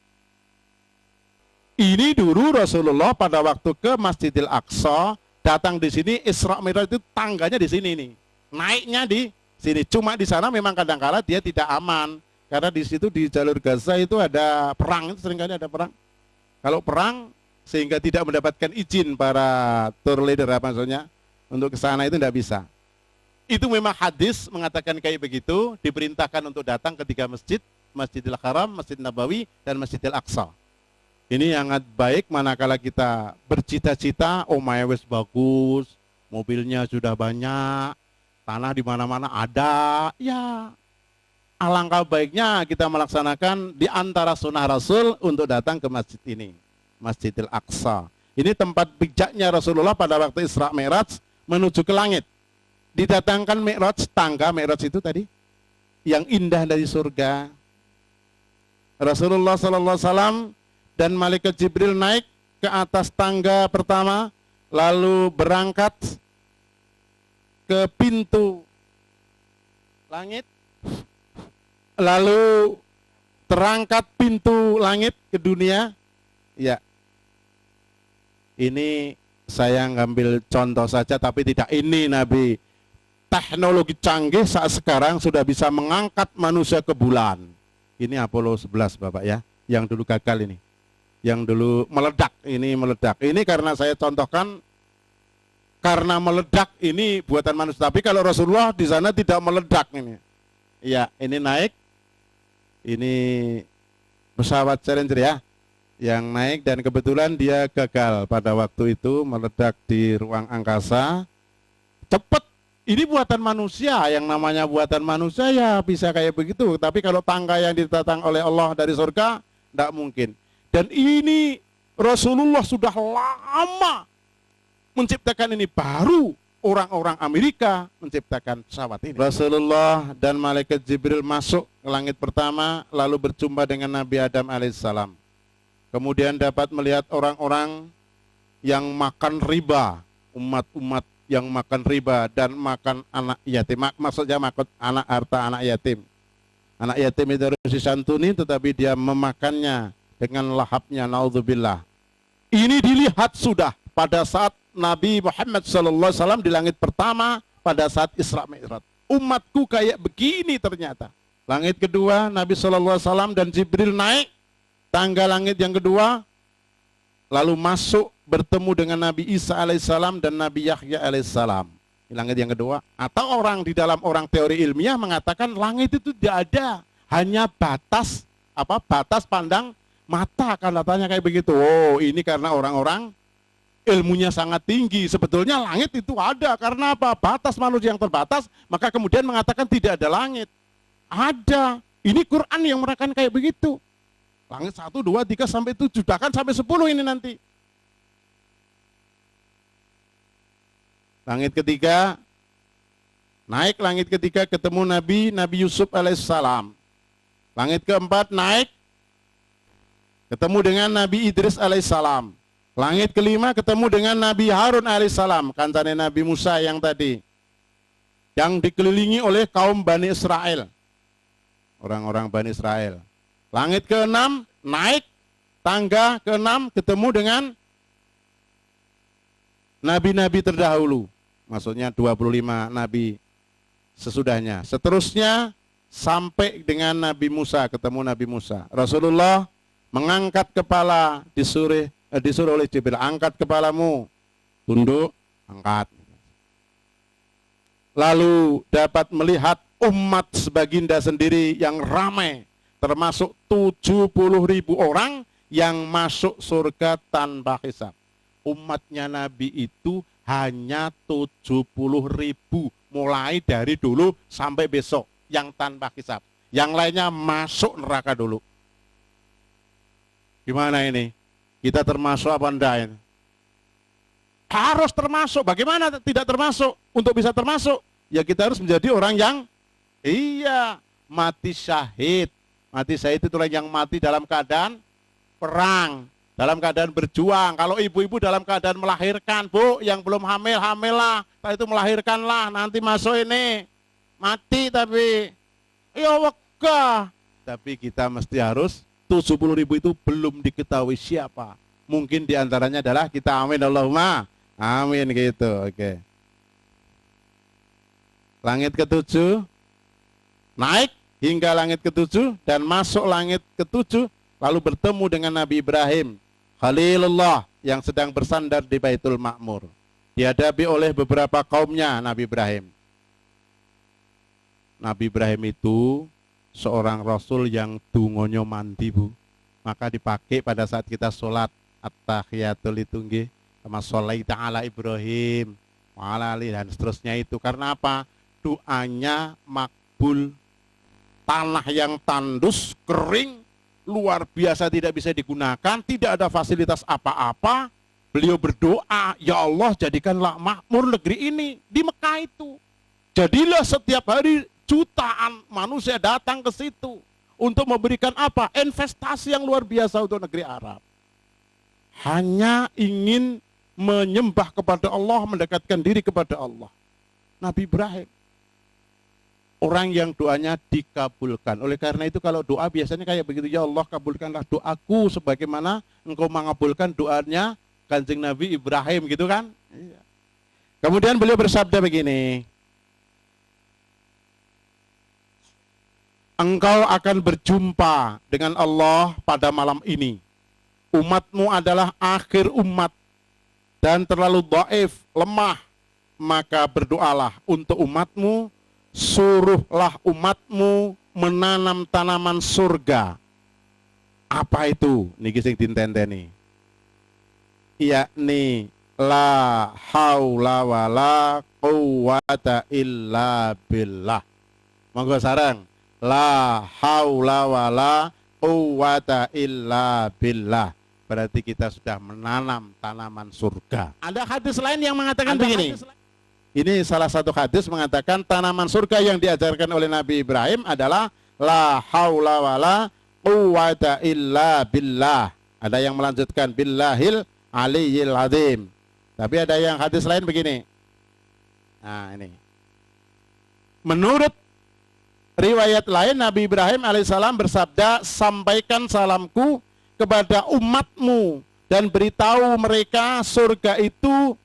Ini dulu Rasulullah pada waktu ke Masjidil Aqsa, datang di sini, Isra Mi'raj itu tangganya di sini nih. Naiknya di sini. Cuma di sana memang kadang-kala dia tidak aman. Karena di situ di jalur Gaza itu ada perang, itu seringkali ada perang. Kalau perang sehingga tidak mendapatkan izin para tour leader apa maksudnya untuk ke sana itu tidak bisa. Itu memang hadis mengatakan kayak begitu, diperintahkan untuk datang ketiga masjid, Masjidil Haram, Masjid Nabawi, dan Masjidil Aqsa. Ini yang baik manakala kita bercita-cita, oh wes bagus, mobilnya sudah banyak, tanah di mana-mana ada, ya alangkah baiknya kita melaksanakan di antara sunnah Rasul untuk datang ke masjid ini, Masjidil Aqsa. Ini tempat bijaknya Rasulullah pada waktu Isra Mi'raj menuju ke langit. Didatangkan Mi'raj, tangga Mi'raj itu tadi yang indah dari surga. Rasulullah SAW dan malaikat Jibril naik ke atas tangga pertama, lalu berangkat ke pintu langit, lalu terangkat pintu langit ke dunia. Ya, ini saya ngambil contoh saja, tapi tidak ini Nabi. Teknologi canggih saat sekarang sudah bisa mengangkat manusia ke bulan. Ini Apollo 11 Bapak ya, yang dulu gagal ini. Yang dulu meledak, ini meledak. Ini karena saya contohkan, karena meledak ini buatan manusia. Tapi kalau Rasulullah di sana tidak meledak ini. Ya, ini naik. Ini pesawat Challenger ya, yang naik dan kebetulan dia gagal pada waktu itu, meledak di ruang angkasa. Cepat. Ini buatan manusia, yang namanya buatan manusia ya bisa kayak begitu. Tapi kalau tangga yang ditatang oleh Allah dari surga, tidak mungkin. Dan ini Rasulullah sudah lama menciptakan ini, baru orang-orang Amerika menciptakan pesawat ini. Rasulullah dan malaikat Jibril masuk ke langit pertama, lalu berjumpa dengan Nabi Adam alaihissalam. Kemudian dapat melihat orang-orang yang makan riba, umat-umat yang makan riba dan makan anak yatim. Maksudnya makan anak harta anak yatim. Anak yatim itu harus disantuni, tetapi dia memakannya dengan lahapnya. Naudzubillah. Ini dilihat sudah pada saat Nabi Muhammad SAW di langit pertama pada saat Isra Mi'raj. Umatku kayak begini ternyata. Langit kedua Nabi SAW dan Jibril naik tangga langit yang kedua, lalu masuk bertemu dengan Nabi Isa alaihissalam dan Nabi Yahya alaihissalam. Langit yang kedua. Atau orang di dalam orang teori ilmiah mengatakan langit itu tidak ada, hanya batas batas pandang mata, kan katanya kayak begitu. Oh, ini karena orang-orang ilmunya sangat tinggi. Sebetulnya langit itu ada, karena apa? Batas manusia yang terbatas, maka kemudian mengatakan tidak ada langit. Ada. Ini Quran yang menerangkan kayak begitu. Langit 1, 2, 3 sampai 7, bahkan sampai 10 ini nanti. Langit ketiga, naik langit ketiga ketemu Nabi Yusuf alaihissalam. Langit keempat naik, ketemu dengan Nabi Idris alaihissalam. Langit kelima ketemu dengan Nabi Harun alaihissalam, kancane Nabi Musa yang tadi, yang dikelilingi oleh kaum Bani Israel, orang-orang Bani Israel. Langit keenam, naik tangga keenam, ketemu dengan nabi-nabi terdahulu, maksudnya 25 nabi sesudahnya. Seterusnya sampai dengan Nabi Musa, ketemu Nabi Musa. Rasulullah mengangkat kepala, disuruh oleh Jibril, angkat kepalamu, tunduk, angkat. Lalu dapat melihat umat sebaginda sendiri yang ramai, termasuk 70.000 orang yang masuk surga tanpa hisab. Umatnya Nabi itu hanya 70.000, mulai dari dulu sampai besok, yang tanpa hisab. Yang lainnya masuk neraka dulu. Gimana ini? Kita termasuk apa enggak ini? Harus termasuk. Bagaimana tidak termasuk? Untuk bisa termasuk, ya kita harus menjadi orang yang mati syahid. Mati syahid itu orang yang mati dalam keadaan perang, dalam keadaan berjuang. Kalau ibu-ibu dalam keadaan melahirkan, Bu, yang belum hamil, hamillah. Setelah itu melahirkanlah, nanti masuk ini. Mati tapi, ya wegah. Tapi kita mesti harus, 70.000 itu belum diketahui siapa. Mungkin diantaranya adalah kita, amin Allahumma, amin gitu, oke. Langit ke-7, naik hingga langit ke-7 dan masuk langit ke-7, lalu bertemu dengan Nabi Ibrahim, Khalilullah, yang sedang bersandar di Baitul Ma'mur. Dihadapi oleh beberapa kaumnya Nabi Ibrahim. Nabi Ibrahim itu seorang rasul yang dungonyo mandi, Bu. Maka dipakai pada saat kita sholat at-tahiyatul itu nggih, sama sholaita ala Ibrahim wa ala ali dan seterusnya itu. Karena apa? Doanya makbul. Tanah yang tandus, kering, luar biasa, tidak bisa digunakan, tidak ada fasilitas apa-apa. Beliau berdoa, ya Allah jadikanlah makmur negeri ini di Mekah itu. Jadilah setiap hari jutaan manusia datang ke situ untuk memberikan apa? Investasi yang luar biasa untuk negeri Arab. Hanya ingin menyembah kepada Allah, mendekatkan diri kepada Allah. Nabi Ibrahim, orang yang doanya dikabulkan. Oleh karena itu kalau doa biasanya kayak begitu, ya Allah kabulkanlah doaku sebagaimana engkau mengabulkan doanya Kanjeng Nabi Ibrahim, gitu kan? Iya. Kemudian beliau bersabda begini, engkau akan berjumpa dengan Allah pada malam ini. Umatmu adalah akhir umat dan terlalu dhaif, lemah. Maka berdoalah untuk umatmu, suruhlah umatmu menanam tanaman surga. Apa itu? Niki sing ditenteni. Yakni la haula wala quwata illa billah. Monggo sareng. La haula wala quwata illa billah. Berarti kita sudah menanam tanaman surga. Ada hadis lain yang mengatakan begini. Ini salah satu hadis mengatakan tanaman surga yang diajarkan oleh Nabi Ibrahim adalah la haula wala quwata illa billah. Ada yang melanjutkan billahil aliyyil azim. Tapi ada yang hadis lain begini. Nah ini. Menurut riwayat lain, Nabi Ibrahim alaihissalam bersabda, sampaikan salamku kepada umatmu dan beritahu mereka surga itu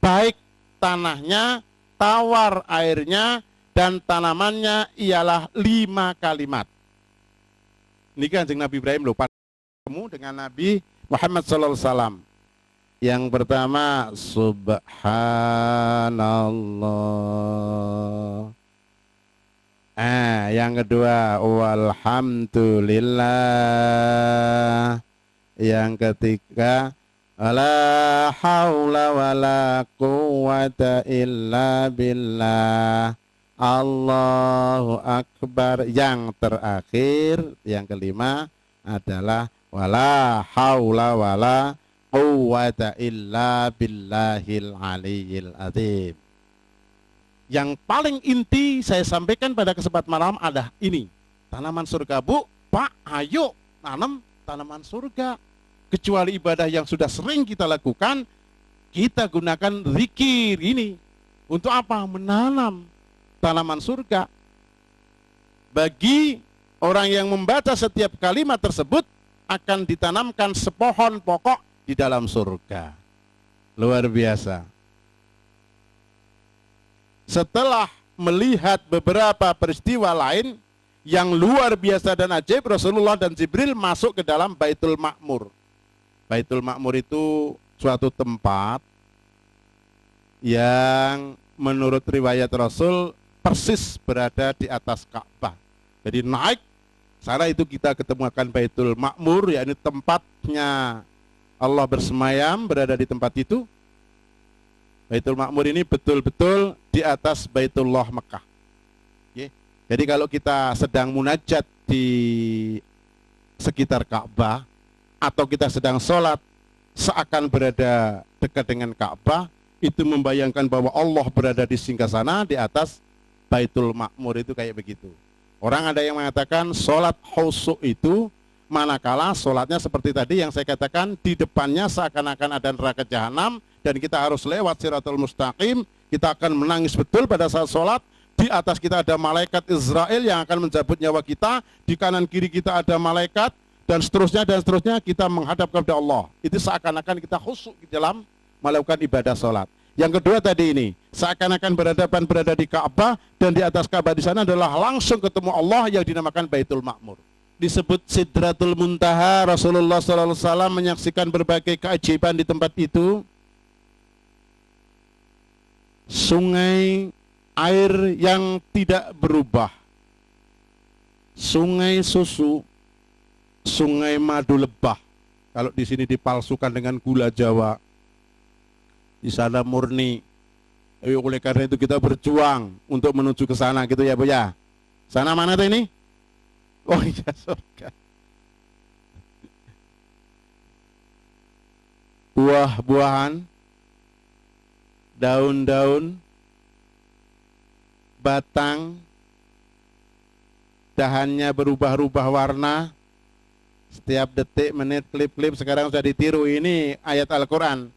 baik tanahnya, tawar airnya, dan tanamannya ialah 5 kalimat. Ini Kanjeng Nabi Ibrahim lupa ketemu dengan Nabi Muhammad SAW. Yang pertama, subhanallah. Yang kedua, walhamdulillah. Yang ketiga, la haula wala quwata illa billah. Allahu akbar. Yang terakhir, yang kelima adalah wala haula wala quwata illa billahil aliyyil azim. Yang paling inti saya sampaikan pada kesempatan malam adalah ini. Tanaman surga, Bu, Pak, ayo tanam tanaman surga. Kecuali ibadah yang sudah sering kita lakukan, kita gunakan zikir ini. Untuk apa? Menanam tanaman surga. Bagi orang yang membaca setiap kalimat tersebut, akan ditanamkan sepohon pokok di dalam surga. Luar biasa. Setelah melihat beberapa peristiwa lain yang luar biasa dan ajaib, Rasulullah dan Jibril masuk ke dalam Baitul Ma'mur. Baitul Ma'mur itu suatu tempat yang menurut riwayat Rasul persis berada di atas Ka'bah. Jadi naik, sana itu kita ketemu akan Baitul Ma'mur, yakni tempatnya Allah bersemayam berada di tempat itu. Baitul Ma'mur ini betul-betul di atas Baitullah Mekah. Jadi kalau kita sedang munajat di sekitar Ka'bah, atau kita sedang sholat seakan berada dekat dengan Ka'bah, itu membayangkan bahwa Allah berada di singgasana di atas Baitul Ma'mur, itu kayak begitu. Orang ada yang mengatakan sholat khusyuk itu manakala sholatnya seperti tadi yang saya katakan, di depannya seakan-akan ada neraka jahanam dan kita harus lewat Siratul Mustaqim, kita akan menangis betul pada saat sholat. Di atas kita ada malaikat Israel yang akan mencabut nyawa kita, di kanan kiri kita ada malaikat, dan seterusnya kita menghadap kepada Allah. Itu seakan-akan kita khusyuk di dalam melakukan ibadah sholat. Yang kedua tadi ini, seakan-akan berada di Ka'bah, dan di atas Ka'bah di sana adalah langsung ketemu Allah yang dinamakan Baitul Ma'mur. Disebut Sidratul Muntaha. Rasulullah SAW menyaksikan berbagai keajaiban di tempat itu. Sungai air yang tidak berubah, sungai susu, sungai madu lebah. Kalau di sini dipalsukan dengan gula Jawa, di sana murni. Oleh karena itu kita berjuang untuk menuju ke sana, gitu ya Bu ya. Sana mana tuh ini? Oh iya, surga. Buah-buahan, daun-daun, batang, dahannya berubah-ubah warna. Setiap detik, menit, klip-klip sekarang sudah ditiru. Ini ayat Al-Quran.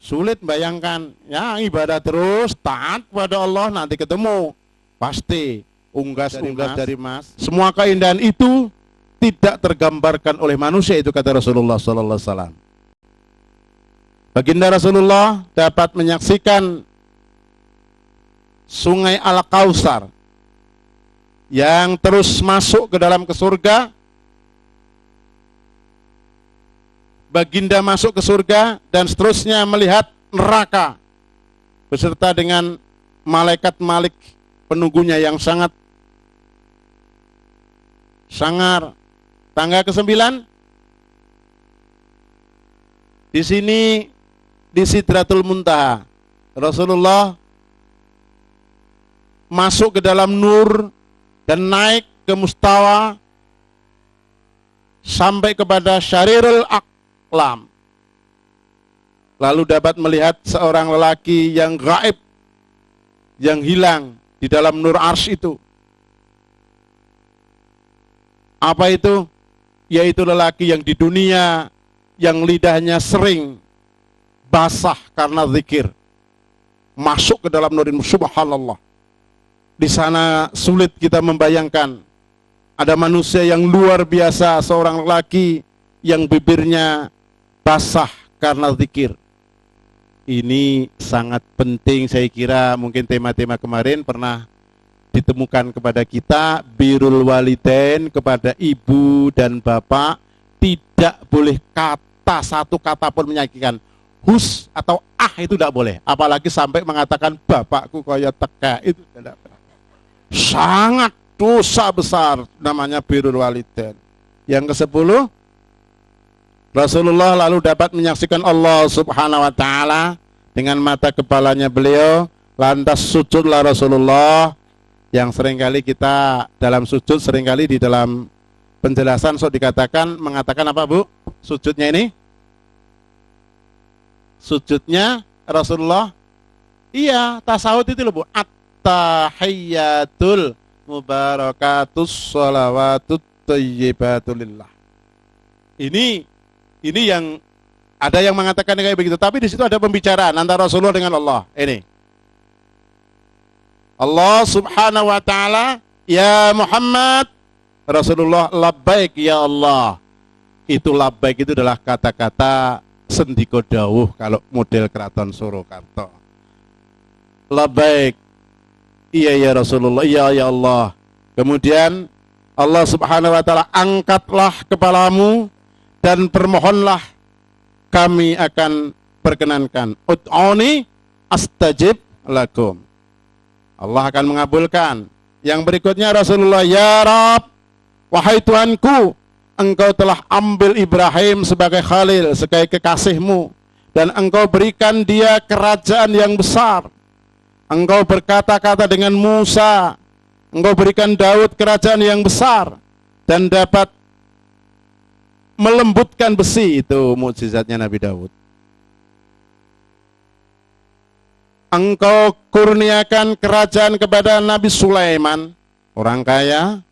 Sulit bayangkan, ya ibadah terus, taat pada Allah, nanti ketemu. Pasti, unggas dari mas. Semua keindahan itu tidak tergambarkan oleh manusia, itu kata Rasulullah SAW. Baginda Rasulullah dapat menyaksikan sungai Al-Kausar yang terus masuk ke dalam ke surga. Baginda masuk ke surga dan seterusnya melihat neraka beserta dengan malaikat Malik penunggunya yang sangat sangar. Tangga ke-9 di sini di Sidratul Muntaha, Rasulullah masuk ke dalam nur dan naik ke mustawa sampai kepada Syarirul Aqlam. Lalu dapat melihat seorang lelaki yang gaib, yang hilang di dalam nur arsy itu. Apa itu? Yaitu lelaki yang di dunia yang lidahnya sering basah karena zikir, masuk ke dalam nur. Subhanallah. Di sana sulit kita membayangkan ada manusia yang luar biasa, seorang lelaki yang bibirnya basah karena zikir. Ini sangat penting, saya kira mungkin tema-tema kemarin pernah ditemukan kepada kita. Birrul walidain, kepada ibu dan bapak tidak boleh satu kata pun menyakitkan. Hus atau itu tidak boleh, apalagi sampai mengatakan bapakku kaya teka, itu tidak boleh. Sangat dosa besar, namanya birrul walidain. Yang ke-10, Rasulullah lalu dapat menyaksikan Allah Subhanahu wa ta'ala dengan mata kepalanya beliau. Lantas sujudlah Rasulullah, yang seringkali kita dalam sujud, seringkali di dalam penjelasan dikatakan, mengatakan apa Bu? Sujudnya ini? Sujudnya Rasulullah, iya, tasawuf itu loh Bu. At-tahiyyatul mubarakatus sholawatut thayyibatulillah. Ini yang ada yang mengatakan kayak begitu, tapi di situ ada pembicaraan antara Rasulullah dengan Allah. Ini Allah Subhanahu wa taala, ya Muhammad, Rasulullah, labbaik ya Allah. Itu labbaik itu adalah kata-kata sendika dawuh kalau model Keraton Surakarta. Labbaik, iya ya Rasulullah, iya ya Allah. Kemudian Allah Subhanahu wa taala, angkatlah kepalamu dan permohonlah, kami akan perkenankan. Ud'uni astajib lakum. Allah akan mengabulkan. Yang berikutnya Rasulullah, ya Rabb, wahai Tuhanku, engkau telah ambil Ibrahim sebagai khalil, sebagai kekasihmu, dan engkau berikan dia kerajaan yang besar. Engkau berkata-kata dengan Musa, engkau berikan Daud kerajaan yang besar dan dapat melembutkan besi. Itu mukjizatnya Nabi Daud. Engkau kurniakan kerajaan kepada Nabi Sulaiman, orang kaya,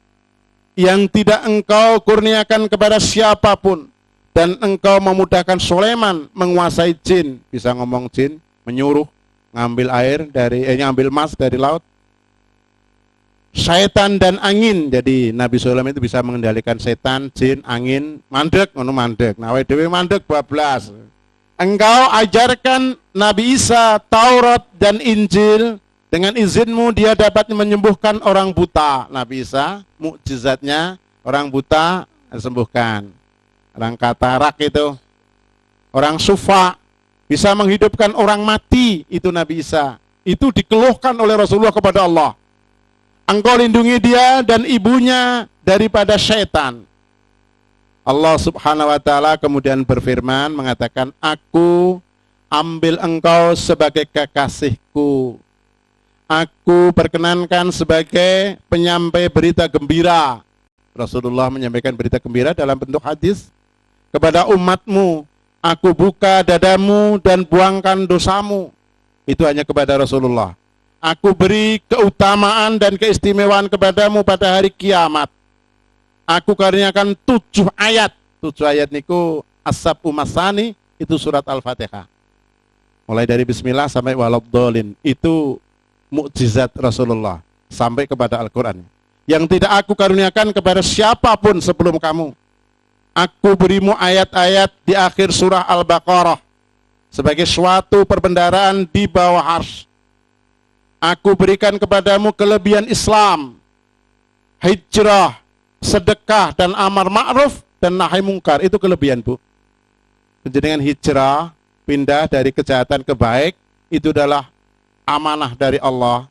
yang tidak engkau kurniakan kepada siapapun. Dan engkau memudahkan Sulaiman menguasai jin, bisa ngomong jin, menyuruh ngambil air dari ngambil emas dari laut. Setan dan angin, jadi Nabi Sulaiman itu bisa mengendalikan setan, jin, angin, mandek, ngono mandek. Nah, dewe mandek 12. Engkau ajarkan Nabi Isa Taurat dan Injil, dengan izinmu dia dapat menyembuhkan orang buta. Nabi Isa, mukjizatnya orang buta disembuhkan. Orang katarak itu, orang sufa, bisa menghidupkan orang mati, itu Nabi Isa. Itu dikeluhkan oleh Rasulullah kepada Allah. Engkau lindungi dia dan ibunya daripada syaitan. Allah Subhanahu wa taala kemudian berfirman mengatakan, aku ambil engkau sebagai kekasihku. Aku perkenankan sebagai penyampai berita gembira. Rasulullah menyampaikan berita gembira dalam bentuk hadis kepada umatmu. Aku buka dadamu dan buangkan dosamu. Itu hanya kepada Rasulullah. Aku beri keutamaan dan keistimewaan kepadamu pada hari kiamat. Aku karuniakan 7 ayat. 7 ayat niku as-sab'u masani, itu surat Al-Fatihah. Mulai dari bismillah sampai waladhdallin. Itu mukjizat Rasulullah sampai kepada Al-Qur'an. Yang tidak aku karuniakan kepada siapapun sebelum kamu. Aku berimu ayat-ayat di akhir surah Al-Baqarah sebagai suatu perbendaharaan di bawah arsy. Aku berikan kepadamu kelebihan Islam, hijrah, sedekah, dan amar ma'ruf dan nahi mungkar. Itu kelebihan, Bu. Dengan hijrah, pindah dari kejahatan ke baik, itu adalah amanah dari Allah.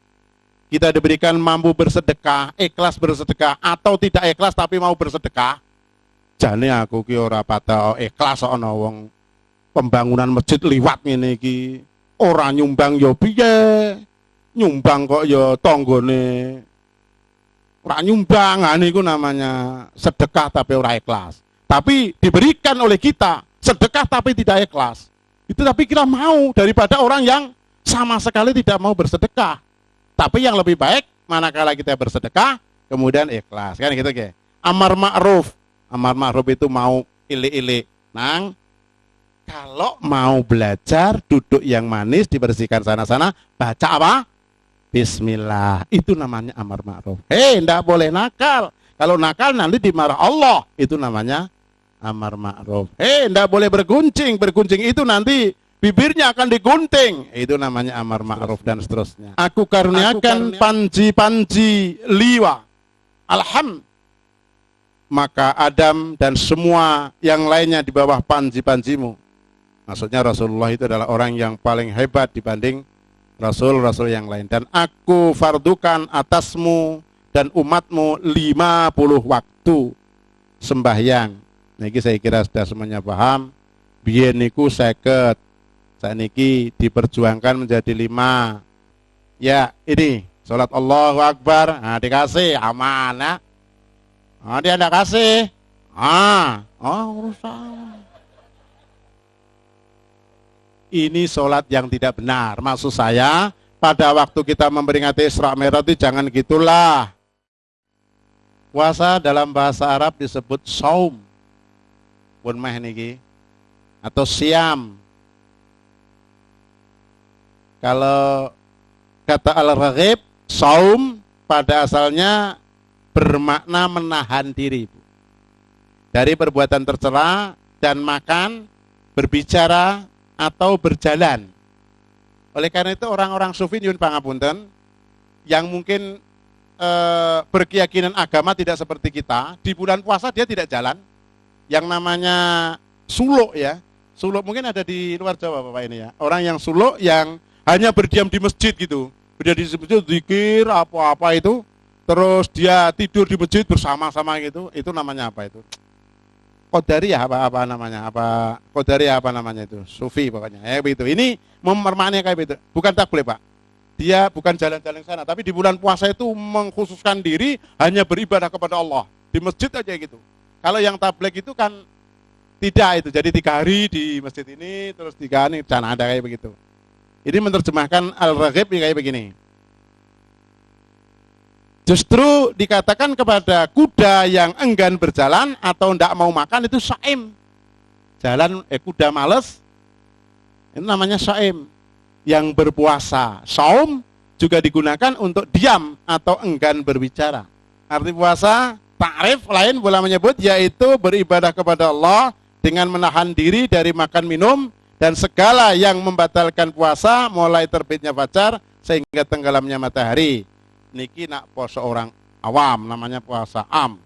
Kita diberikan mampu bersedekah, ikhlas bersedekah, atau tidak ikhlas tapi mau bersedekah. Jane aku ki ora patah ikhlas ana wong pembangunan masjid liwat ngene iki. Ora nyumbang ya piye? Nyumbang kok ya tanggane ora nyumbang, niku namanya sedekah tapi ora ikhlas. Tapi diberikan oleh kita sedekah tapi tidak ikhlas. Itu tapi kita mau daripada orang yang sama sekali tidak mau bersedekah. Tapi yang lebih baik manakala kita bersedekah kemudian ikhlas. Kan gitu ke. Amar ma'ruf. Amar ma'ruf itu mau ilik-ilik. Nang kalau mau belajar duduk yang manis, dibersihkan sana-sana, baca apa? Bismillah, itu namanya amar ma'ruf. Ndak boleh nakal. Kalau nakal nanti dimarah Allah. Itu namanya amar ma'ruf. Ndak boleh berguncing. Berguncing itu nanti bibirnya akan digunting. Itu namanya amar ma'ruf dan seterusnya. Aku karuniakan panji-panji liwa. Alhamdulillah. Maka Adam dan semua yang lainnya di bawah panji-panjimu. Maksudnya Rasulullah itu adalah orang yang paling hebat dibanding Rasul-Rasul yang lain. Dan aku fardukan atasmu dan umatmu 50 waktu sembahyang. Niki saya kira sudah semuanya paham. Biyen niku 50. Saniki diperjuangkan menjadi 5. Ya, ini salat Allahu Akbar. Nah, dikasih aman ya. Dia tidak kasih. Urusan. Ini sholat yang tidak benar. Maksud saya, pada waktu kita memperingati Isra Mi'raj itu jangan gitulah. Puasa dalam bahasa Arab disebut saum. pun meh niki. Atau siam. Kalau kata al-raghib, saum pada asalnya bermakna menahan diri, Bu, dari perbuatan tercela dan makan, berbicara atau berjalan. Oleh karena itu orang-orang sufi nyuwun pangapunten yang mungkin berkeyakinan agama tidak seperti kita, di bulan puasa dia tidak jalan. Yang namanya suluk ya. Suluk mungkin ada di luar Jawa Bapak ini ya. Orang yang suluk yang hanya berdiam di masjid gitu. Dia di masjid zikir apa-apa itu, terus dia tidur di masjid bersama-sama gitu. Itu namanya apa itu? Qadariyah apa namanya? Qadariyah apa namanya itu? Sufi pokoknya. Ya begitu. Ini memaknai kayak begitu. Bukan taklid, Pak. Dia bukan jalan-jalan sana, tapi di bulan puasa itu mengkhususkan diri hanya beribadah kepada Allah. Di masjid aja gitu. Kalau yang tabligh itu kan tidak itu. Jadi 3 hari di masjid ini, terus 3 hari jangan ada kayak begitu. Ini menerjemahkan al-raghib kayak begini. Justru dikatakan kepada kuda yang enggan berjalan atau tidak mau makan itu saim. Jalan kuda males, itu namanya saim. Yang berpuasa, saum juga digunakan untuk diam atau enggan berbicara. Arti puasa, ta'rif lain boleh menyebut yaitu beribadah kepada Allah dengan menahan diri dari makan minum dan segala yang membatalkan puasa mulai terbitnya fajar sehingga tenggelamnya matahari. Niki nak poso orang awam namanya puasa am.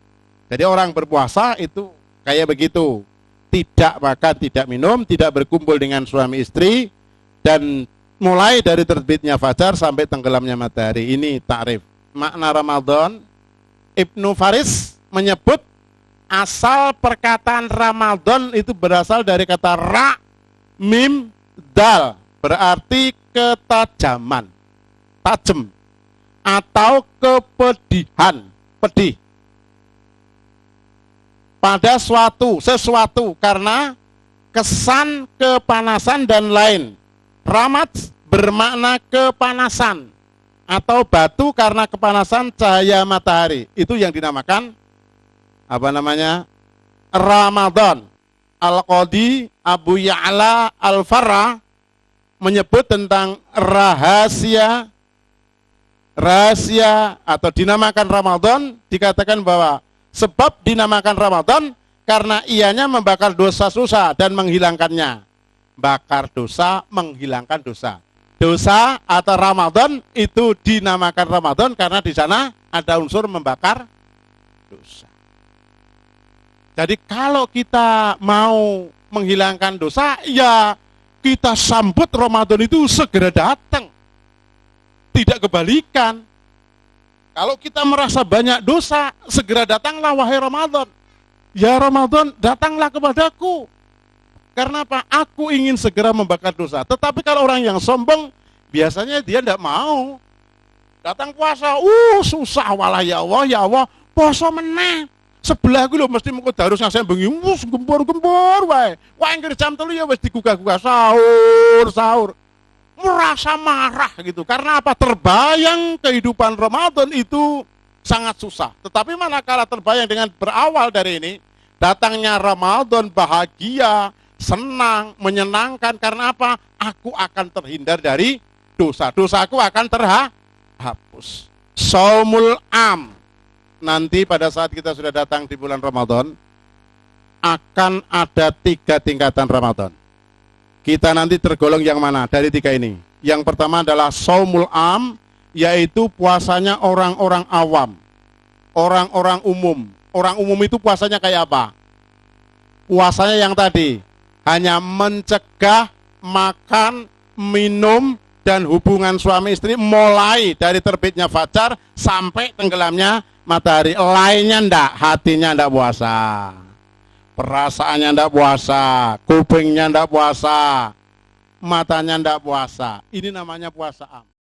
Jadi orang berpuasa itu kayak begitu. Tidak makan, tidak minum, tidak berkumpul dengan suami istri dan mulai dari terbitnya fajar sampai tenggelamnya matahari. Ini ta'rif. Makna Ramadan, Ibnu Faris menyebut asal perkataan Ramadan itu berasal dari kata ra, mim, dal. Berarti ketajaman, tajam, atau kepedihan, pedih. Pada sesuatu karena kesan kepanasan dan lain. Ramat bermakna kepanasan atau batu karena kepanasan cahaya matahari. Itu yang dinamakan apa namanya? Ramadan. Al-Qadi Abu Ya'la Al-Farra menyebut tentang rahasia atau dinamakan Ramadan, dikatakan bahwa sebab dinamakan Ramadan karena ianya membakar dosa-dosa dan menghilangkannya. Bakar dosa, menghilangkan dosa. Dosa atau Ramadan itu dinamakan Ramadan karena di sana ada unsur membakar dosa. Jadi kalau kita mau menghilangkan dosa, ya kita sambut Ramadan itu segera datang. Tidak kebalikan. Kalau kita merasa banyak dosa, segera datanglah wahai Ramadan. Ya Ramadan, datanglah kepadaku. Karena apa? Aku ingin segera membakar dosa. Tetapi kalau orang yang sombong, biasanya dia tidak mau. Datang puasa, susah walah ya Allah, puasa meneh. Sebelah gue loh mesti mengko harus ngasih bengi, gempor wae. Wah engger jam 3 ya wis digugah-gugah sahur. Merasa marah gitu. Karena apa? Terbayang kehidupan Ramadan itu sangat susah. Tetapi manakala terbayang dengan berawal dari ini, datangnya Ramadan bahagia, senang, menyenangkan. Karena apa? Aku akan terhindar dari dosa. Dosaku akan terhapus. Shaumul am. Nanti pada saat kita sudah datang di bulan Ramadan, akan ada 3 tingkatan Ramadan. Kita nanti tergolong yang mana dari 3 ini? Yang pertama adalah shaumul am, yaitu puasanya orang-orang awam, orang-orang umum. Orang umum itu puasanya kayak apa? Puasanya yang tadi, hanya mencegah makan, minum, dan hubungan suami istri mulai dari terbitnya fajar sampai tenggelamnya matahari. Lainnya ndak, hatinya ndak puasa, perasaannya ndak puasa, kupingnya ndak puasa, matanya ndak puasa. Ini namanya puasa am.